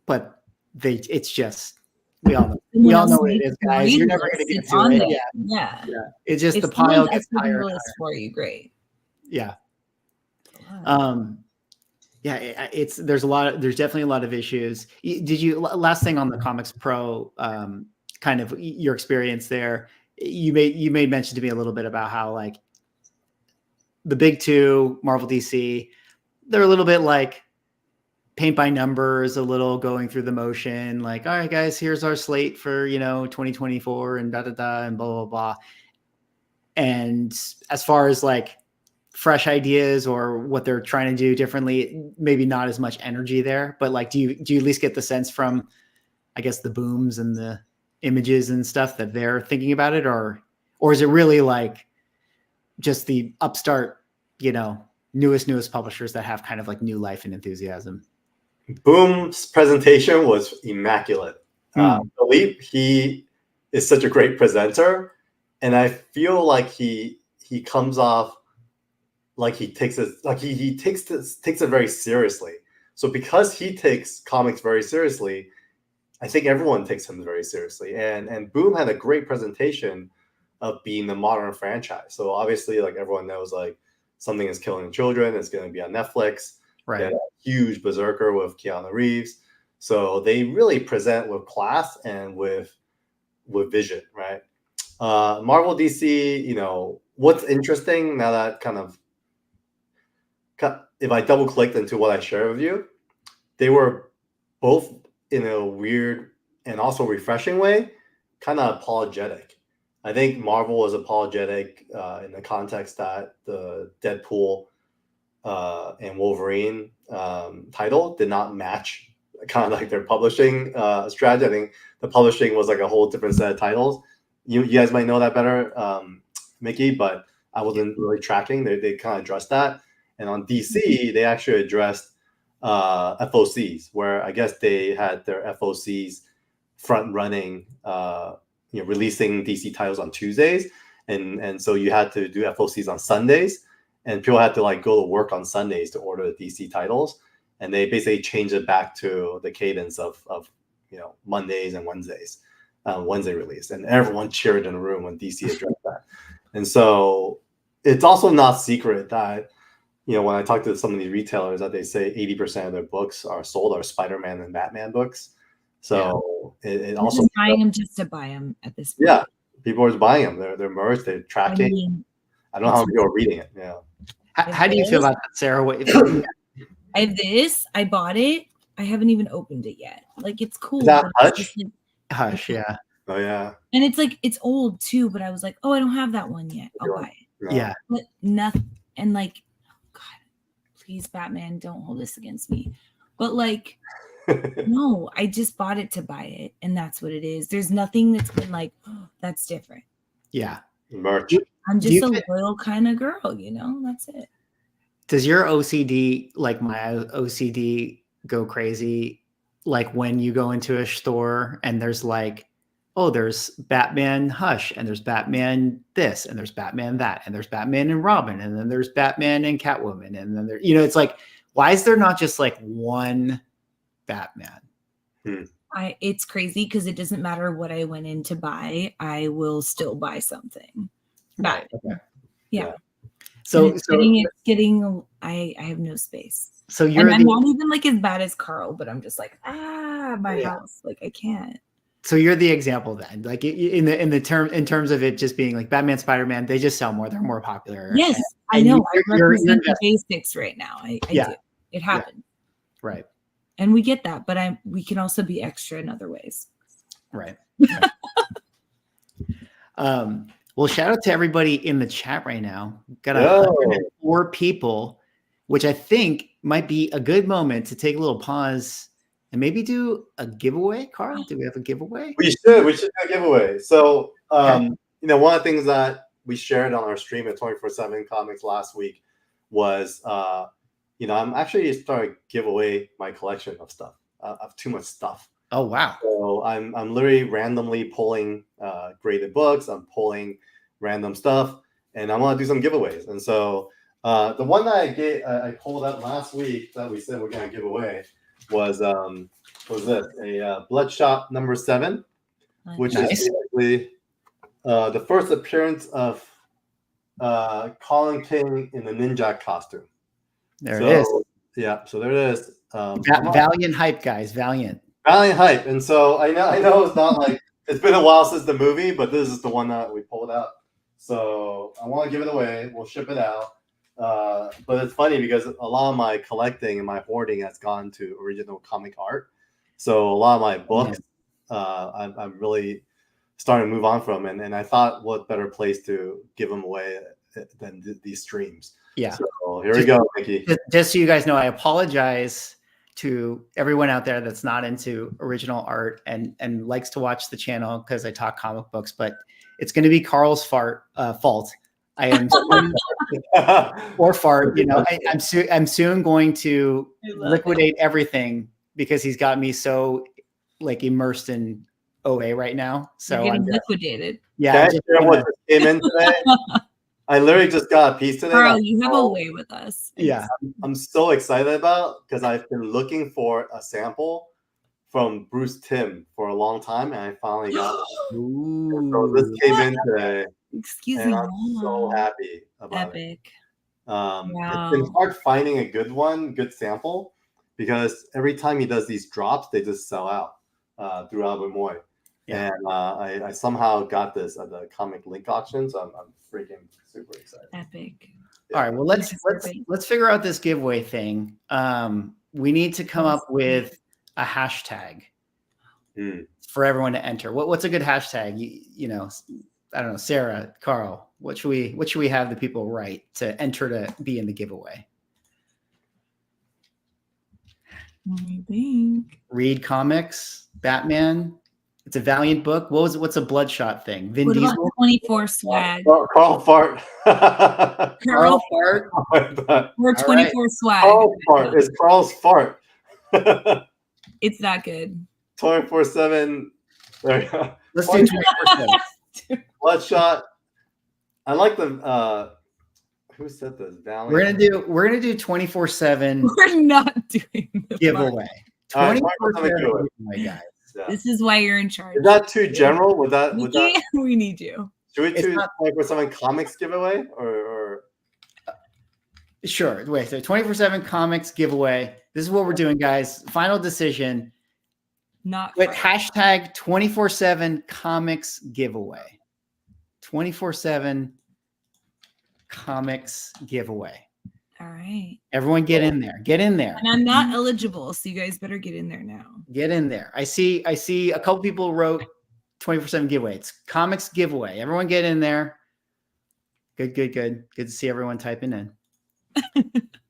Speaker 1: but it's just we all know what it is, guys. You're never going to get to it. Yeah,
Speaker 3: yeah.
Speaker 1: It's just
Speaker 3: if
Speaker 1: the pile gets
Speaker 3: uploading
Speaker 1: higher
Speaker 3: the
Speaker 1: and
Speaker 3: list
Speaker 1: higher.
Speaker 3: for you, great.
Speaker 1: Yeah. Yeah, there's definitely a lot of issues. Did you, last thing on the ComicsPro, kind of your experience there, you made mention to me a little bit about how like the big two, Marvel, DC, they're a little bit like paint by numbers, a little going through the motion, like, all right, guys, here's our slate for, 2024 and and blah, blah, blah. And as far as like fresh ideas or what they're trying to do differently, maybe not as much energy there, but like, do you at least get the sense from, I guess, the booms and the images and stuff that they're thinking about it, or is it really like just the upstart, newest publishers that have kind of like new life and enthusiasm?
Speaker 2: Boom's presentation was immaculate. Philippe, he is such a great presenter, and I feel like he comes off like he takes it very seriously. So because he takes comics very seriously, I think everyone takes him very seriously. And Boom had a great presentation of being the modern franchise. So obviously, like everyone knows, like Something is Killing Children is going to be on Netflix.
Speaker 1: Right.
Speaker 2: They had a huge Berserker with Keanu Reeves. So they really present with class and with vision, right? Marvel, DC, what's interesting now that if I double clicked into what I shared with you, they were both in a weird and also refreshing way, kind of apologetic. I think Marvel was apologetic in the context that the Deadpool and Wolverine title did not match kind of like their publishing strategy. I think the publishing was like a whole different set of titles. You guys might know that better, Mickey, but I wasn't really tracking. They kind of addressed that. And on DC, they actually addressed FOCs, where I guess they had their FOCs front running, releasing DC titles on Tuesdays. And so you had to do FOCs on Sundays. And people had to like go to work on Sundays to order the DC titles, and they basically changed it back to the cadence of Mondays and Wednesdays, Wednesday release, and everyone cheered in the room when DC addressed that. And so it's also not secret that when I talk to some of these retailers, that they say 80% of their books are sold are Spider-Man and Batman books. So it also
Speaker 3: just buying them just to buy them at this point.
Speaker 2: Yeah, people are just buying them. They're merged. They're tracking. I don't know how many people are reading it. Yeah.
Speaker 1: How do you feel about that, Sarah?
Speaker 3: I have this. I bought it. I haven't even opened it yet. Like, it's cool.
Speaker 2: Is that Hush?
Speaker 1: Hush, yeah.
Speaker 2: Oh yeah.
Speaker 3: And it's like, it's old too, but I was like, oh, I don't have that one yet. I'll buy it.
Speaker 2: No.
Speaker 1: Yeah.
Speaker 3: But nothing. And like, God, please, Batman, don't hold this against me. But like, no, I just bought it to buy it, and that's what it is. There's nothing that's been like, oh, that's different.
Speaker 1: Yeah.
Speaker 2: Merch.
Speaker 3: I'm just a loyal kind of girl, that's it.
Speaker 1: Does your OCD, like my OCD, go crazy? Like when you go into a store and there's like, oh, there's Batman Hush, and there's Batman this, and there's Batman that, and there's Batman and Robin, and then there's Batman and Catwoman, and then there, it's like, why is there not just like one Batman?
Speaker 3: It's crazy because it doesn't matter what I went in to buy, I will still buy something.
Speaker 1: Right. Okay.
Speaker 3: Yeah.
Speaker 1: So
Speaker 3: I have no space.
Speaker 1: So I'm
Speaker 3: not even like as bad as Carl, but I'm just like, my house, like I can't.
Speaker 1: So you're the example then, like in terms of it just being like Batman, Spider-Man, they just sell more, they're more popular.
Speaker 3: Yes, I know. I represent the basics right now. I do. It happens.
Speaker 1: Yeah. Right.
Speaker 3: And we get that, but we can also be extra in other ways.
Speaker 1: Right. Well, shout out to everybody in the chat right now. Got 104 people, which I think might be a good moment to take a little pause and maybe do a giveaway. Carl, do we have a giveaway?
Speaker 2: We should do a giveaway. So, one of the things that we shared on our stream at 24/7 Comics last week was, I'm actually starting to give away my collection of stuff. I have too much stuff.
Speaker 1: Oh wow!
Speaker 2: So I'm literally randomly pulling graded books. I'm pulling random stuff, and I want to do some giveaways. And so the one that I pulled up last week that we said we're going to give away was this, a Bloodshot number 7, which
Speaker 1: Nice.
Speaker 2: is basically the first appearance of Colin King in the ninja costume.
Speaker 1: There it is.
Speaker 2: Yeah, so there it is.
Speaker 1: Valiant hype, guys. Valiant
Speaker 2: hype. And so I know it's not like it's been a while since the movie, but this is the one that we pulled out. So I want to give it away. We'll ship it out. But it's funny because a lot of my collecting and my hoarding has gone to original comic art. So a lot of my books, I'm really starting to move on from, and I thought what better place to give them away than these streams.
Speaker 1: Yeah.
Speaker 2: So here we go, Mickey.
Speaker 1: Just so you guys know, I apologize to everyone out there that's not into original art and likes to watch the channel because I talk comic books, but it's going to be Carl's fault. I am or fart. You know, I'm soon going to liquidate everything because he's got me so like immersed in OA right now. So
Speaker 3: you're getting liquidated.
Speaker 2: Yeah. What came in today? I literally just got a piece today.
Speaker 3: Carl, you have a way with us.
Speaker 1: Yeah.
Speaker 2: I'm so excited about because I've been looking for a sample from Bruce Timm for a long time, and I finally got it. So this came in today.
Speaker 3: Excuse me.
Speaker 2: I'm so happy about it.
Speaker 3: Wow.
Speaker 2: It's been hard finding a good sample because every time he does these drops, they just sell out through Albumoy. Yeah. And I somehow got this at the comic link auction, so I'm freaking super excited.
Speaker 3: Epic.
Speaker 1: Yeah. All right, well let's figure out this giveaway thing. We need to come up with a hashtag for everyone to enter. What's a good hashtag? You know, I don't know, Sarah, Carl. What should we have the people write to enter to be in the giveaway?
Speaker 3: I think
Speaker 1: read comics, Batman. It's a Valiant book. What's a Bloodshot thing? Vin
Speaker 3: what
Speaker 1: Diesel?
Speaker 3: about 24 swag?
Speaker 2: Carl Fart.
Speaker 1: Carl Fart.
Speaker 3: We're 24 swag.
Speaker 2: Carl Fart. It's Carl's Fart.
Speaker 3: It's that good.
Speaker 2: 24/7. There you go.
Speaker 1: Let's do 24/7.
Speaker 2: Bloodshot. I like the who said this? Valiant.
Speaker 1: We're gonna do 24/7.
Speaker 3: We're not doing the
Speaker 1: giveaway. 24/7
Speaker 2: giveaway,
Speaker 1: guys.
Speaker 3: Yeah. This is why you're in charge.
Speaker 2: Is that too general? Would that
Speaker 3: we need you.
Speaker 2: Should we do 24/7 comics giveaway or
Speaker 1: Sure. Wait, so 24/7 comics giveaway. This is what we're doing, guys. Final decision. But hashtag 24/7 comics giveaway. 24/7 comics giveaway.
Speaker 3: All right.
Speaker 1: Everyone get in there. Get in there.
Speaker 3: And I'm not eligible, so you guys better get in there now.
Speaker 1: Get in there. I see a couple people wrote 24/7 giveaway. It's comics giveaway. Everyone get in there. Good. Good to see everyone typing in.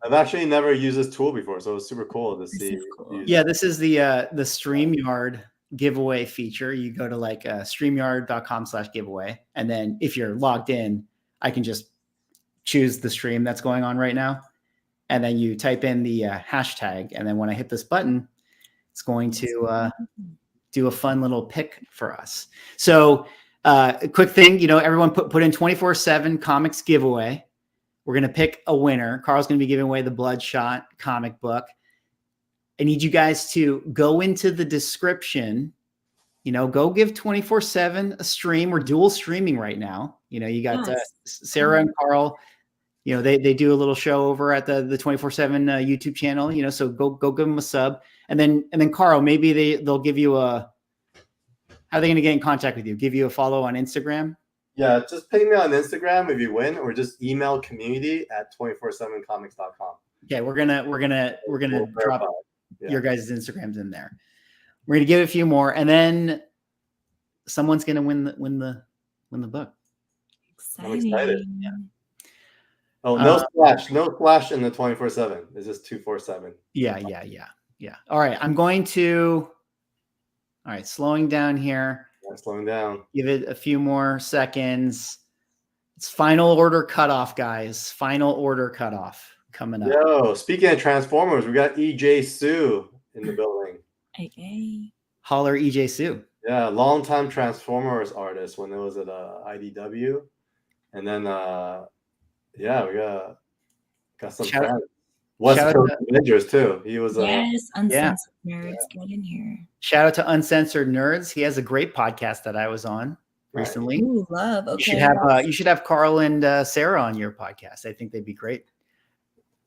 Speaker 2: I've actually never used this tool before, so it's super cool to see.
Speaker 3: Cool.
Speaker 1: Yeah, this is the StreamYard giveaway feature. You go to like streamyard.com/giveaway. And then if you're logged in, I can just choose the stream that's going on right now. And then you type in the hashtag. And then when I hit this button, it's going to do a fun little pick for us. So a quick thing, everyone put in 24/7 comics giveaway. We're going to pick a winner. Carl's going to be giving away the Bloodshot comic book. I need you guys to go into the description, go give 24/7 a stream. We're dual streaming right now. You got Sarah and Carl, they do a little show over at the 24/7 YouTube channel, so go give them a sub. And then Carl, maybe they'll give you how are they going to get in contact with you? Give you a follow on Instagram?
Speaker 2: Yeah, just ping me on Instagram if you win, or just email community@247comics.com.
Speaker 1: Okay, we're gonna drop your guys' Instagrams in there. We're gonna give a few more, and then someone's gonna win the book.
Speaker 3: Exciting.
Speaker 2: I'm excited. Yeah. Oh, no flash in the 24/7. It's just 247.
Speaker 1: Yeah. All right, I'm going to. All right, slowing down here.
Speaker 2: Yeah, slowing down.
Speaker 1: Give it a few more seconds. It's final order cutoff, guys. Final order cutoff coming up.
Speaker 2: Yo, speaking of Transformers, we got EJ Sue in the building.
Speaker 3: Hey.
Speaker 1: Holler EJ Sue.
Speaker 2: Yeah, longtime Transformers artist when it was at IDW. And then yeah, we got some
Speaker 1: Shout-
Speaker 2: friends. West
Speaker 1: shout out
Speaker 2: Coast
Speaker 1: to-
Speaker 2: Avengers too. He was
Speaker 3: Yes, uncensored nerds, get in here.
Speaker 1: Shout out to Uncensored Nerds. He has a great podcast that I was on recently.
Speaker 3: Ooh, love. Okay.
Speaker 1: You should have Carl and Sarah on your podcast. I think they'd be great.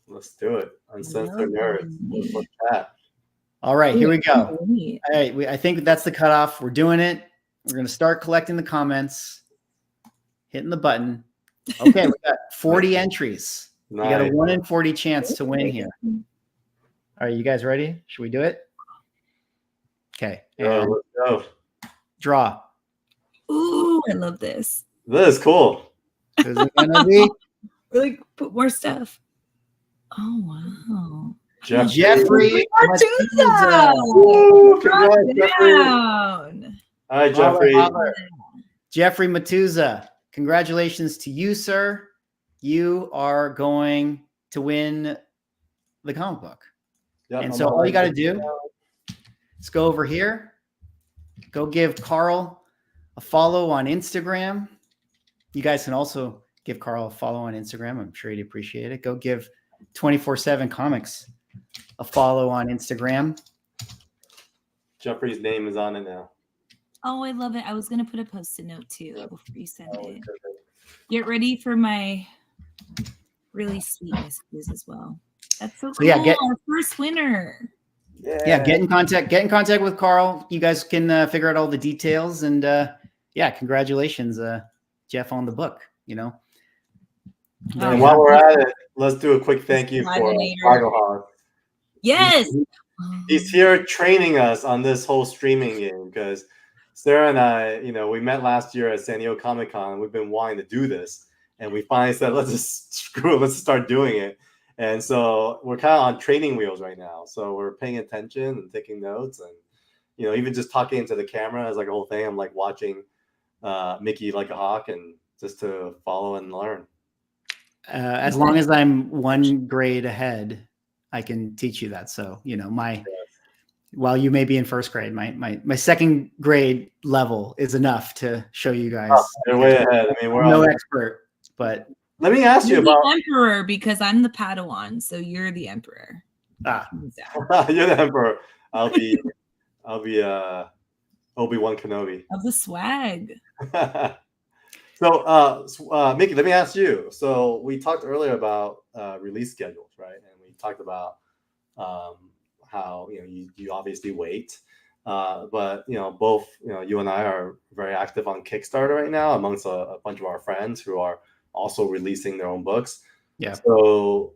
Speaker 2: Let's do it. Uncensored Nerds. Let's chat.
Speaker 1: All right, here we go.
Speaker 3: All
Speaker 1: All right, I think that's the cutoff. We're doing it. We're going to start collecting the comments, hitting the button. Okay, we got 40 entries.
Speaker 2: Nice.
Speaker 1: You got a 1 in 40 chance to win here. All right, you guys ready? Should we do it? Okay. And
Speaker 2: Let's go.
Speaker 1: draw.
Speaker 3: Ooh, I love this.
Speaker 2: This is cool.
Speaker 1: Is it gonna be
Speaker 3: Like, put more stuff. Oh, wow.
Speaker 1: Jeffrey
Speaker 3: Matuza.
Speaker 2: Woo, congrats, Jeffrey.
Speaker 3: Down.
Speaker 2: All right, Jeffrey.
Speaker 1: Jeffrey Matuza, congratulations to you, sir. You are going to win the comic book.
Speaker 2: Yep,
Speaker 1: And
Speaker 2: I'm
Speaker 1: so all you got to
Speaker 2: right.
Speaker 1: do is go over here, go give Carl a follow on Instagram. You guys can also give Carl a follow on Instagram. I'm sure he'd appreciate it. Go give 24/7 Comics a follow on Instagram.
Speaker 2: Jeffrey's name is on it now.
Speaker 3: Oh, I love it. I was going to put a post-it note too before you send
Speaker 2: Oh,
Speaker 3: it.
Speaker 2: perfect.
Speaker 3: Get ready for my really sweet messages as well. That's so cool.
Speaker 1: yeah,
Speaker 3: Our first winner.
Speaker 1: Yeah, get in contact with Carl. You guys can figure out all the details, and yeah, congratulations, Jeff, on the book. You know,
Speaker 3: Oh,
Speaker 2: And while we're at it, let's do a quick thank you for
Speaker 3: Coordinator.
Speaker 2: Sparglehoff.
Speaker 3: Yes.
Speaker 2: He's here training us on this whole streaming game because Sarah and I, we met last year at San Diego Comic-Con. We've been wanting to do this, and we finally said, let's just screw it. Let's just start doing it. And so we're kind of on training wheels right now. So we're paying attention and taking notes, and even just talking into the camera is like a whole thing. I'm like watching Mickey like a hawk, and just to follow and learn.
Speaker 1: as long as I'm 1 grade ahead, I can teach you that. So while you may be in 1st grade, my 2nd grade level is enough to show you guys.
Speaker 2: Oh, you're way ahead. I mean, we're
Speaker 1: no
Speaker 2: on.
Speaker 1: expert, but
Speaker 2: Let me ask you
Speaker 3: You're
Speaker 2: about.
Speaker 3: the emperor because I'm the Padawan, so you're the emperor.
Speaker 2: You're the emperor. I'll be Obi-Wan Kenobi.
Speaker 3: Of the swag.
Speaker 2: So, Mickey, let me ask you. So we talked earlier about release schedules, right? And we talked about how you obviously wait, but both you and I are very active on Kickstarter right now, amongst a bunch of our friends who are also releasing their own books.
Speaker 1: Yeah.
Speaker 2: So,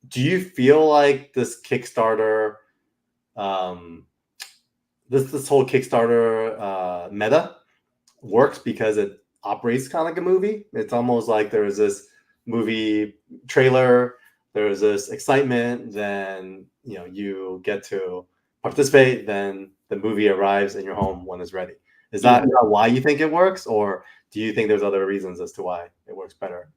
Speaker 2: do you feel like this Kickstarter, this whole Kickstarter meta works because it operates kind of like a movie? It's almost like there's this movie trailer, there's this excitement, then you get to participate, then the movie arrives in your home when it's ready. Is that why you think it works, or do you think there's other reasons as to why it works better?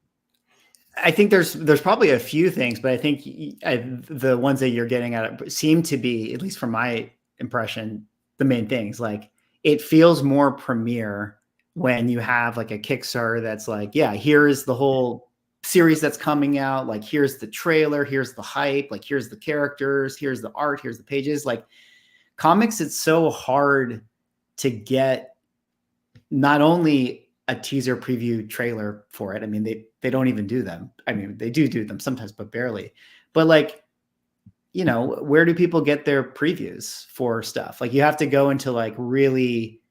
Speaker 1: I think there's probably a few things, but I think the ones that you're getting at seem to be, at least from my impression, the main things. Like, it feels more premiere when you have like a Kickstarter that's like, yeah, here's the whole series that's coming out. Like, here's the trailer, here's the hype, like here's the characters, here's the art, here's the pages. Like, comics, it's so hard to get not only a teaser preview trailer for it. I mean, they don't even do them. I mean, they do them sometimes, but barely. But like, where do people get their previews for stuff? Like, you have to go into like really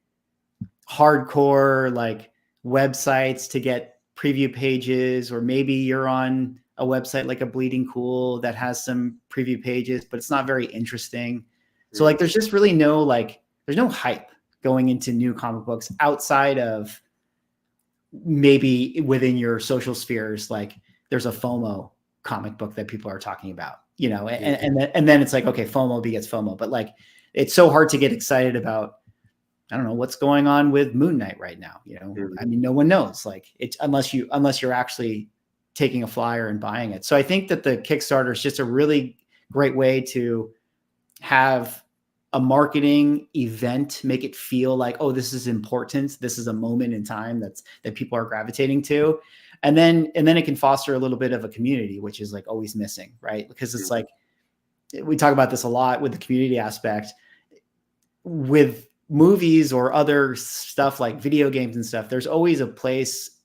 Speaker 1: hardcore like websites to get preview pages, or maybe you're on a website like a Bleeding Cool that has some preview pages, but it's not very interesting. So like, there's just really there's no hype going into new comic books outside of maybe within your social spheres. Like, there's a FOMO comic book that people are talking about, and then it's like, okay, FOMO begets FOMO, but like, it's so hard to get excited about, I don't know what's going on with Moon Knight right now. I mean, no one knows, like, it's unless you're actually taking a flyer and buying it. So I think that the Kickstarter is just a really great way to have a marketing event, make it feel like, oh, this is important. This is a moment in time that people are gravitating to. and then it can foster a little bit of a community, which is like always missing, right? Because it's like, we talk about this a lot with the community aspect. With movies or other stuff like video games and stuff, there's always a place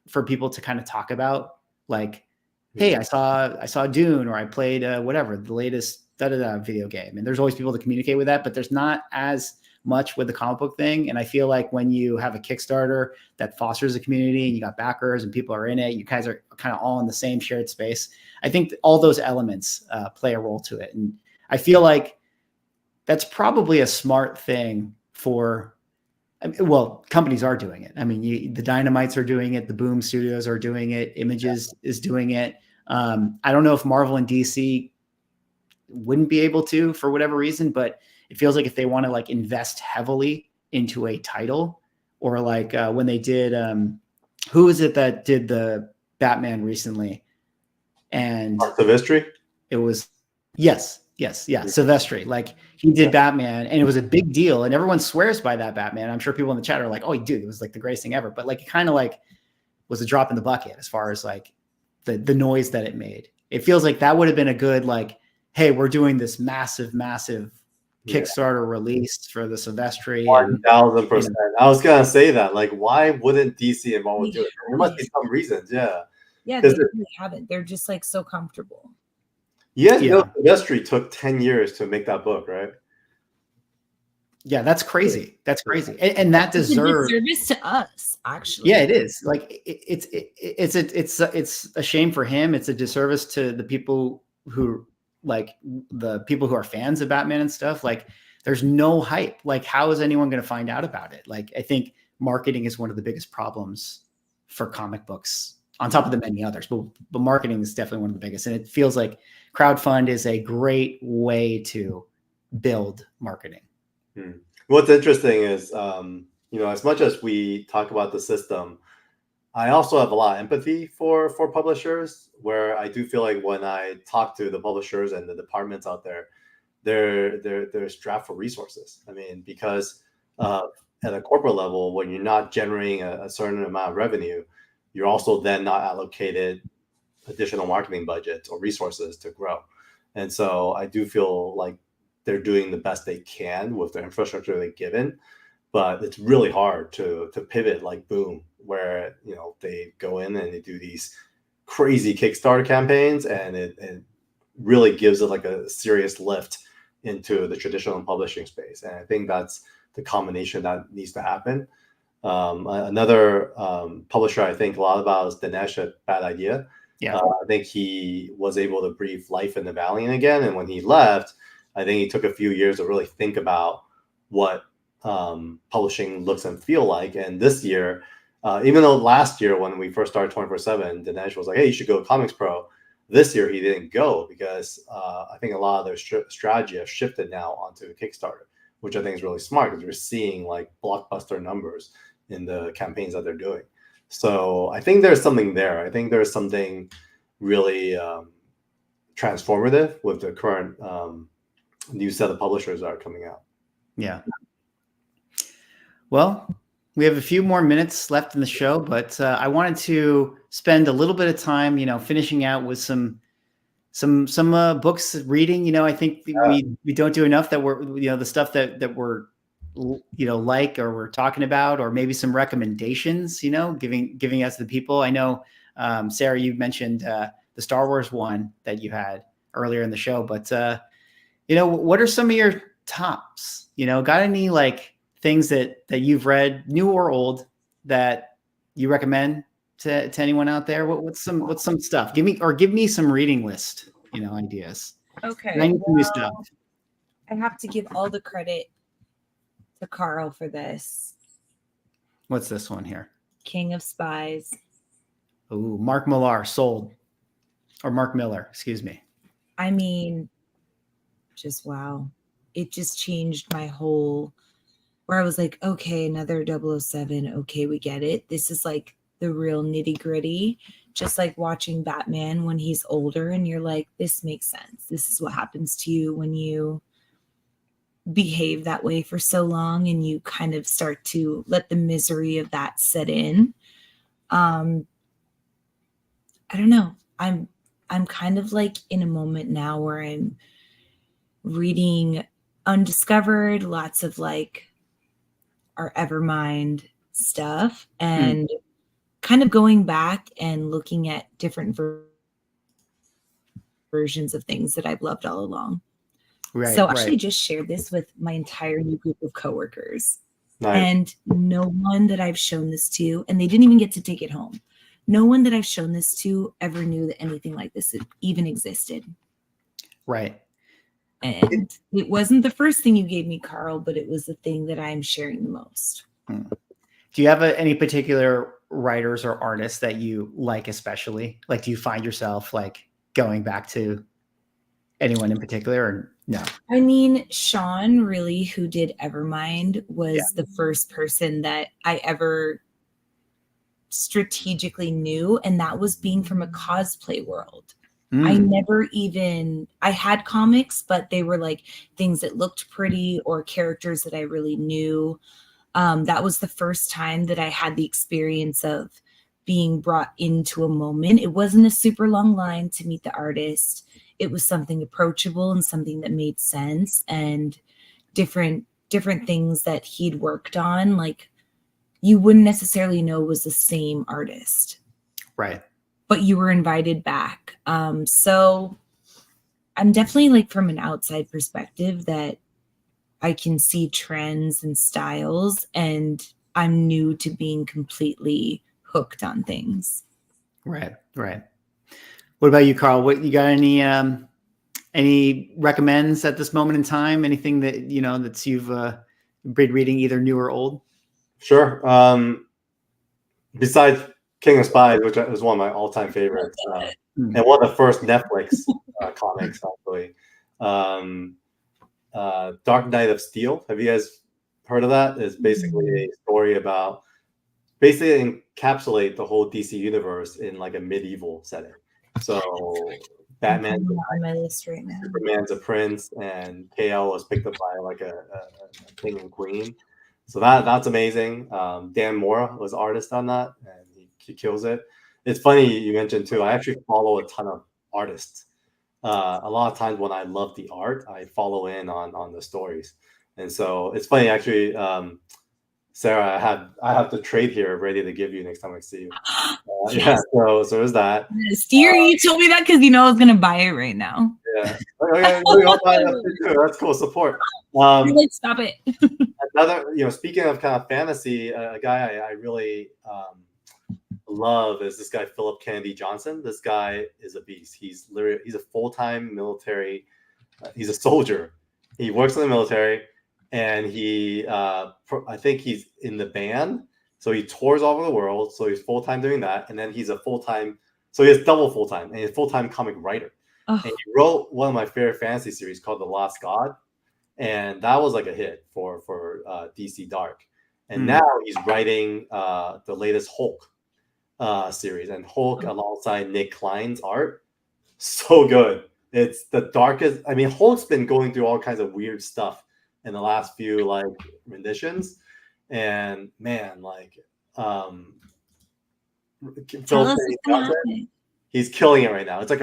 Speaker 1: for people to kind of talk about, like, hey, I saw Dune, or I played whatever, the latest video game. And there's always people to communicate with that, but there's not as much with the comic book thing. And I feel like when you have a Kickstarter that fosters a community and you got backers and people are in it, you guys are kind of all in the same shared space. I think all those elements play a role to it. And I feel like that's probably a smart thing for, well, companies are doing it. I mean, the Dynamites are doing it. The Boom Studios are doing it. Images is doing it. I don't know if Marvel and DC wouldn't be able to for whatever reason, but it feels like if they want to like invest heavily into a title, or like when they did, who is it that did the Batman recently? And
Speaker 2: Silvestri?
Speaker 1: It was, yes, Silvestri. Like, he did Batman, and it was a big deal, and everyone swears by that Batman. I'm sure people in the chat are like, oh, dude, it was like the greatest thing ever. But like, it kind of like was a drop in the bucket as far as like the noise that it made. It feels like that would have been a good, like, hey, we're doing this massive Kickstarter release for the Silvestri.
Speaker 2: 1000%. I was gonna say that. Like, why wouldn't DC and Marvel do it? There must be some reasons. Yeah,
Speaker 3: they really haven't. They're just like so comfortable.
Speaker 2: Yeah. Silvestri took 10 years to make that book, right?
Speaker 1: Yeah, that's crazy. That's crazy, and that deserves
Speaker 3: service to us. Actually,
Speaker 1: yeah, it is. Like, it's a shame for him. It's a disservice to the people who, like, the people who are fans of Batman and stuff. Like, there's no hype. Like, how is anyone going to find out about it? Like, I think marketing is one of the biggest problems for comic books, on top of the many others, but marketing is definitely one of the biggest. And it feels like crowdfund is a great way to build marketing.
Speaker 2: What's interesting is, as much as we talk about the system, I also have a lot of empathy for publishers, where I do feel like when I talk to the publishers and the departments out there, they're strapped for resources. I mean, because at a corporate level, when you're not generating a certain amount of revenue, you're also then not allocated additional marketing budgets or resources to grow. And so I do feel like they're doing the best they can with the infrastructure they're given, but it's really hard to pivot like Boom, where they go in and they do these crazy Kickstarter campaigns, and it really gives it like a serious lift into the traditional publishing space. And I think that's the combination that needs to happen. Another publisher I think a lot about is Dinesh at Bad Idea.
Speaker 1: Yeah,
Speaker 2: I think he was able to breathe life into Valiant again, and when he left, I think he took a few years to really think about what publishing looks and feel like. And this year, even though last year when we first started 24/7, Dinesh was like, hey, you should go to ComicsPro. This year he didn't go because I think a lot of their strategy has shifted now onto Kickstarter, which I think is really smart, because we're seeing like blockbuster numbers in the campaigns that they're doing. So I think there's something there. I think there's something really transformative with the current new set of publishers that are coming out.
Speaker 1: Yeah. Well, we have a few more minutes left in the show, but I wanted to spend a little bit of time, finishing out with some books reading. I think we don't do enough that we're, the stuff that we're, like, or we're talking about, or maybe some recommendations, giving us the people. I know, Sarah, you mentioned the Star Wars one that you had earlier in the show, but what are some of your tops? Got any like things that you've read, new or old, that you recommend to anyone out there? What's some stuff? Give me some reading list, ideas.
Speaker 3: Okay.
Speaker 1: I need some new stuff.
Speaker 3: I have to give all the credit to Carl for this.
Speaker 1: What's this one here?
Speaker 3: King of Spies.
Speaker 1: Ooh, Mark Millar, sold. Or Mark Miller, excuse me.
Speaker 3: I mean, just wow. It just changed my whole, where I was like, okay, another 007. Okay, we get it. This is like the real nitty gritty. Just like watching Batman when he's older, and you're like, this makes sense. This is what happens to you when you behave that way for so long, and you kind of start to let the misery of that set in. I don't know. I'm kind of like in a moment now where I'm reading Undiscovered, lots of like our Evermind stuff, and kind of going back and looking at different versions of things that I've loved all along.
Speaker 1: Right.
Speaker 3: So I actually just shared this with my entire new group of coworkers.
Speaker 2: Nice.
Speaker 3: And no one that I've shown this to, and they didn't even get to take it home. No one that I've shown this to ever knew that anything like this even existed.
Speaker 1: Right.
Speaker 3: And it wasn't the first thing you gave me, Carl, but it was the thing that I'm sharing the most.
Speaker 1: Do you have any particular writers or artists that you like especially? Like, do you find yourself like going back to anyone in particular, or no?
Speaker 3: I mean, Sean, really, who did Evermind, was the first person that I ever strategically knew, and that was being from a cosplay world. I never even, I had comics, but they were like things that looked pretty or characters that I really knew. That was the first time that I had the experience of being brought into a moment. It wasn't a super long line to meet the artist. It was something approachable and something that made sense, and different things that he'd worked on. Like, you wouldn't necessarily know was the same artist.
Speaker 1: Right.
Speaker 3: But you were invited back. So I'm definitely like from an outside perspective that I can see trends and styles, and I'm new to being completely hooked on things.
Speaker 1: Right. Right. What about you, Carl? What, you got any recommends at this moment in time? Anything that, you know, that's you've been reading, either new or old?
Speaker 2: Sure. Besides King of Spies, which is one of my all-time favorites, and one of the first Netflix comics, actually. Dark Knight of Steel. Have you guys heard of that? It's basically a story about, basically encapsulate the whole DC universe in like a medieval setting. So Batman's
Speaker 3: on my list right now.
Speaker 2: Superman's a prince, and KL was picked up by like a king and queen. So that's amazing. Dan Mora was artist on that, and he kills it. It's funny you mentioned too. I actually follow a ton of artists. A lot of times when I love the art, I follow in on the stories, and so it's funny actually. Sarah, I have the trade here ready to give you next time I see you.
Speaker 3: Yes.
Speaker 2: Yeah, so there's that.
Speaker 3: Steer, you told me that because you know I was gonna buy it right now.
Speaker 2: Yeah, okay, that's cool. Support.
Speaker 3: Like, stop it.
Speaker 2: Another, you know, speaking of kind of fantasy, a guy I really love is this guy Philip Kennedy Johnson. This guy is a beast. He's a full-time military. He's a soldier. He works in the military, and he I think he's in the band. So he tours all over the world. So he's full-time doing that, and then he's a full-time. So he has double full-time, and he's a full-time comic writer. And he wrote one of my favorite fantasy series called The Lost God. And that was like a hit for DC Dark. And now he's writing the latest Hulk series, and Hulk alongside Nick Klein's art. So good. It's the darkest. I mean, Hulk's been going through all kinds of weird stuff in the last few like renditions. And man, like he's killing it right now. It's like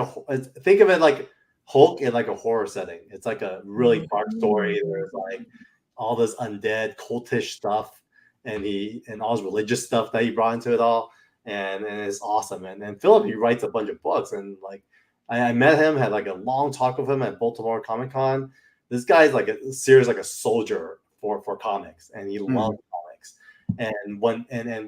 Speaker 2: think of it like Hulk in like a horror setting. It's like a really dark story. There's like all this undead cultish stuff, and all his religious stuff that he brought into it all, and it's awesome. And Philip, he writes a bunch of books, and like I met him, had like a long talk with him at Baltimore Comic Con. This guy's like a serious, like a soldier for comics, and he loves comics. And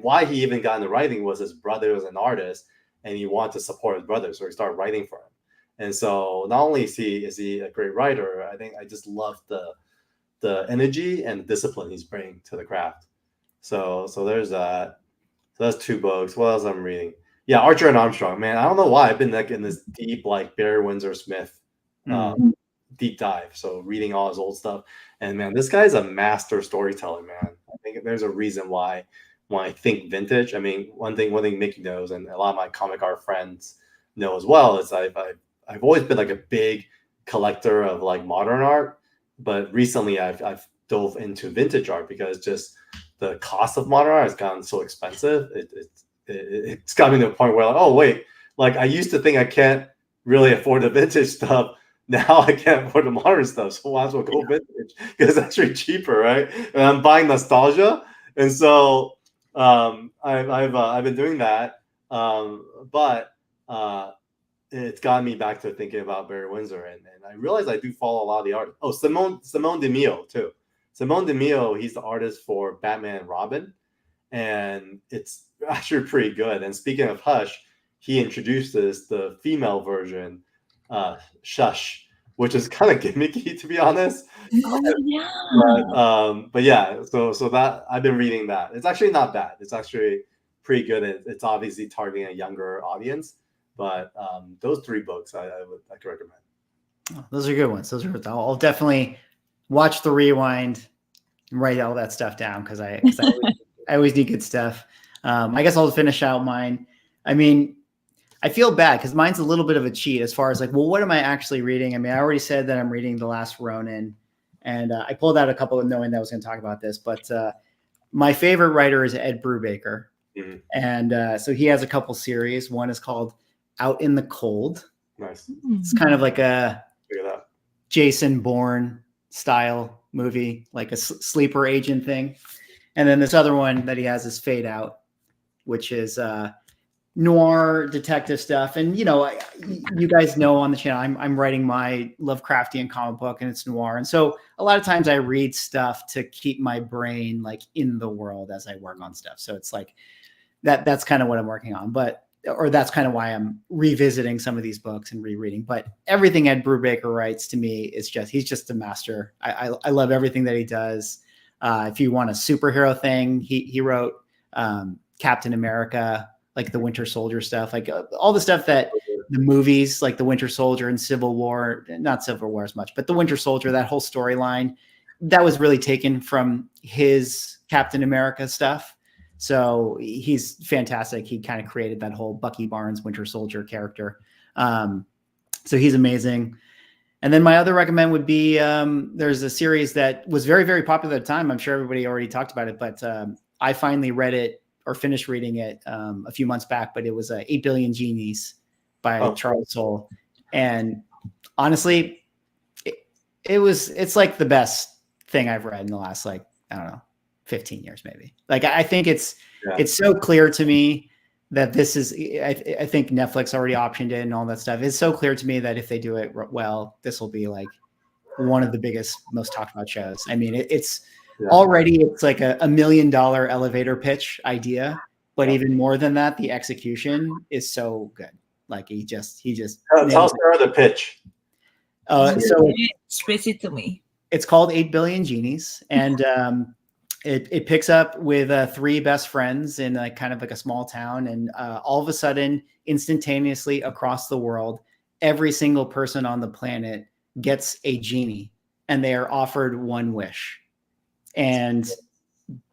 Speaker 2: why he even got into writing was his brother was an artist, and he wanted to support his brother, so he started writing for him. And so not only is he a great writer, I think I just love the energy and discipline he's bringing to the craft. So there's that. So that's 2 books. What else I'm reading? Yeah, Archer and Armstrong. Man, I don't know why I've been like in this deep like Barry Windsor Smith deep dive. So reading all his old stuff, and man, this guy's a master storyteller. Man, I think there's a reason why when I think vintage. I mean, one thing Mickey knows, and a lot of my comic art friends know as well, is I've always been like a big collector of like modern art, but recently I've dove into vintage art because just the cost of modern art has gotten so expensive. It's gotten to the point where like, oh wait, like I used to think I can't really afford the vintage stuff. Now I can't afford the modern stuff, so might as well go vintage because it's actually cheaper, right? And I'm buying nostalgia, and so I've been doing that, but it's gotten me back to thinking about Barry Windsor, and I realized I do follow a lot of the artists. Oh, Simone DeMille too. Simone DeMille, he's the artist for Batman and Robin, and it's actually pretty good. And speaking of Hush, he introduces the female version, Shush, which is kind of gimmicky, to be honest.
Speaker 3: Oh yeah.
Speaker 2: But yeah, so that I've been reading that. It's actually not bad. It's actually pretty good. It's obviously targeting a younger audience, but those 3 books I could recommend.
Speaker 1: Oh, those are good ones. Those are. I'll definitely watch the rewind and write all that stuff down because I always need good stuff. I guess I'll finish out mine. I mean, I feel bad because mine's a little bit of a cheat as far as like, well, what am I actually reading? I mean, I already said that I'm reading The Last Ronin, and I pulled out a couple of knowing that I was going to talk about this, but my favorite writer is Ed Brubaker.
Speaker 2: Mm-hmm.
Speaker 1: And so he has a couple series. One is called Out in the Cold.
Speaker 2: Nice.
Speaker 1: It's kind of like a
Speaker 2: That.
Speaker 1: Jason Bourne style movie, like a sleeper agent thing. And then this other one that he has is Fade Out, which is noir detective stuff. And, you know, you guys know on the channel, I'm writing my Lovecraftian comic book and it's noir. And so a lot of times I read stuff to keep my brain like in the world as I work on stuff. So it's like that's kind of what I'm working on, or that's kind of why I'm revisiting some of these books and rereading. But everything Ed Brubaker writes to me is he's just a master. I love everything that he does. If you want a superhero thing, he wrote Captain America, like the Winter Soldier stuff, like all the stuff that the movies, like the Winter Soldier and Civil War, not Civil War as much, but the Winter Soldier, that whole storyline, that was really taken from his Captain America stuff. So he's fantastic. He kind of created that whole Bucky Barnes Winter Soldier character. So he's amazing. And then my other recommend would be there's a series that was very, very popular at the time. I'm sure everybody already talked about it, but I finally read it or finished reading it a few months back, but it was 8 Billion Genies by Charles Soule. And honestly, it's like the best thing I've read in the last, like, I don't know, 15 years, maybe. Like, I think it's so clear to me that this is, I think Netflix already optioned it and all that stuff. It's so clear to me that if they do it well, this will be like one of the biggest, most talked about shows. I mean, it's already, it's like a $1 million elevator pitch idea, but even more than that, the execution is so good. Like he just
Speaker 2: tell us the pitch.
Speaker 1: So
Speaker 3: Spit it to me.
Speaker 1: It's called 8 Billion Genies, and it picks up with 3 best friends in like kind of like a small town, and all of a sudden, instantaneously across the world, every single person on the planet gets a genie, and they are offered one wish. And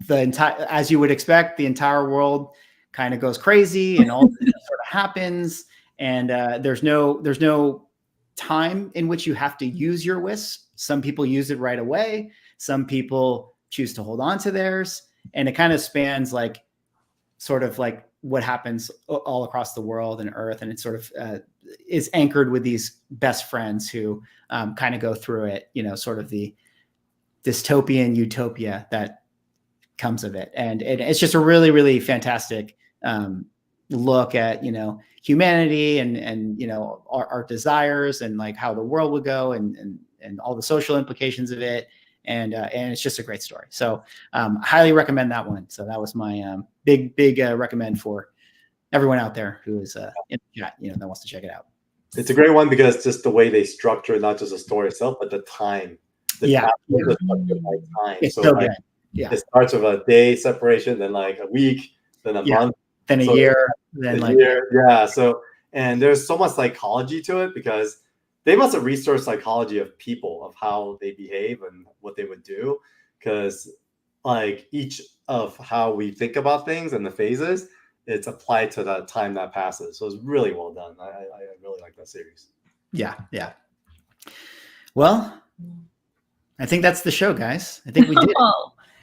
Speaker 1: the entire, as you would expect, the entire world kind of goes crazy, and all this sort of happens. And there's no time in which you have to use your wish. Some people use it right away. Some people choose to hold on to theirs, and it kind of spans like sort of like what happens all across the world and Earth, and it sort of is anchored with these best friends who kind of go through it. You know, sort of the dystopian utopia that comes of it, and it's just a really, really fantastic look at, you know, humanity and you know, our desires and like how the world would go and all the social implications of it, and it's just a great story. So highly recommend that one. So that was my big recommend for everyone out there who is in the chat, you know, that wants to check it out.
Speaker 2: It's a great one because just the way they structure not just the story itself, but the time. The time.
Speaker 1: It's
Speaker 2: so
Speaker 1: so
Speaker 2: like,
Speaker 1: good. Yeah.
Speaker 2: It starts with a day separation, then like a week, then a month,
Speaker 1: then a year, then like
Speaker 2: year. Yeah. So, and there's so much psychology to it because they must have researched psychology of people, of how they behave and what they would do. Because like each of how we think about things and the phases, it's applied to the time that passes. So it's really well done. I really like that series.
Speaker 1: Yeah. Yeah. Well, I think that's the show, guys. I think we did.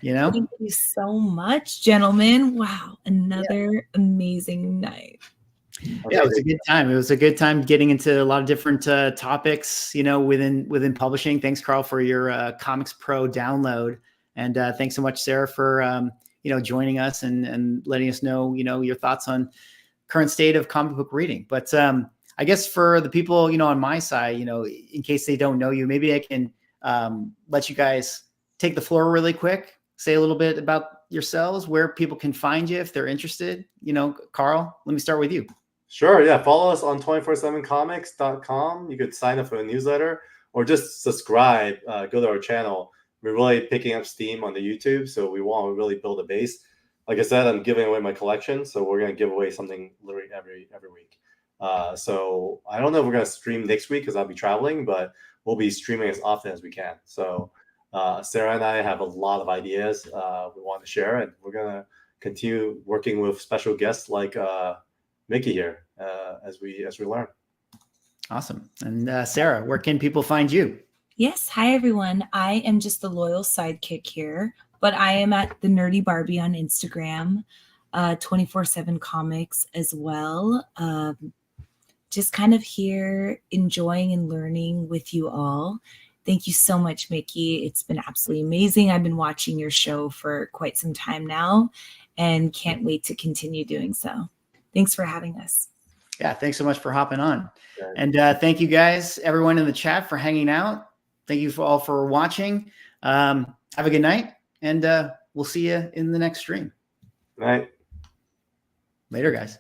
Speaker 1: You know,
Speaker 3: thank you so much, gentlemen. Wow, another amazing night.
Speaker 1: Yeah, it was a good time. It was a good time getting into a lot of different topics, within publishing. Thanks, Carl, for your ComicsPro download, and thanks so much, Sarah, for joining us and letting us know your thoughts on current state of comic book reading. But I guess for the people on my side, in case they don't know you, maybe I can let you guys take the floor really quick. Say a little bit about yourselves, where people can find you if they're interested. Carl, let me start with you.
Speaker 2: Sure. Yeah. Follow us on 247comics.com. You could sign up for a newsletter or just subscribe. Go to our channel. We're really picking up steam on the YouTube, so we want to really build a base. Like I said, I'm giving away my collection, so we're going to give away something literally every week. So I don't know if we're going to stream next week because I'll be traveling, but we'll be streaming as often as we can. So Sarah and I have a lot of ideas we want to share, and we're going to continue working with special guests like Mickey here as we learn.
Speaker 1: Awesome. And Sarah, where can people find you?
Speaker 3: Yes. Hi, everyone. I am just the loyal sidekick here, but I am at the Nerdy Barbie on Instagram, 247 Comics as well. Just kind of here enjoying and learning with you all. Thank you so much, Mickey. It's been absolutely amazing. I've been watching your show for quite some time now and can't wait to continue doing so. Thanks for having us.
Speaker 1: Yeah, thanks so much for hopping on. And thank you guys, everyone in the chat, for hanging out. Thank you all for watching. Have a good night, and we'll see you in the next stream.
Speaker 2: Night.
Speaker 1: Later, guys.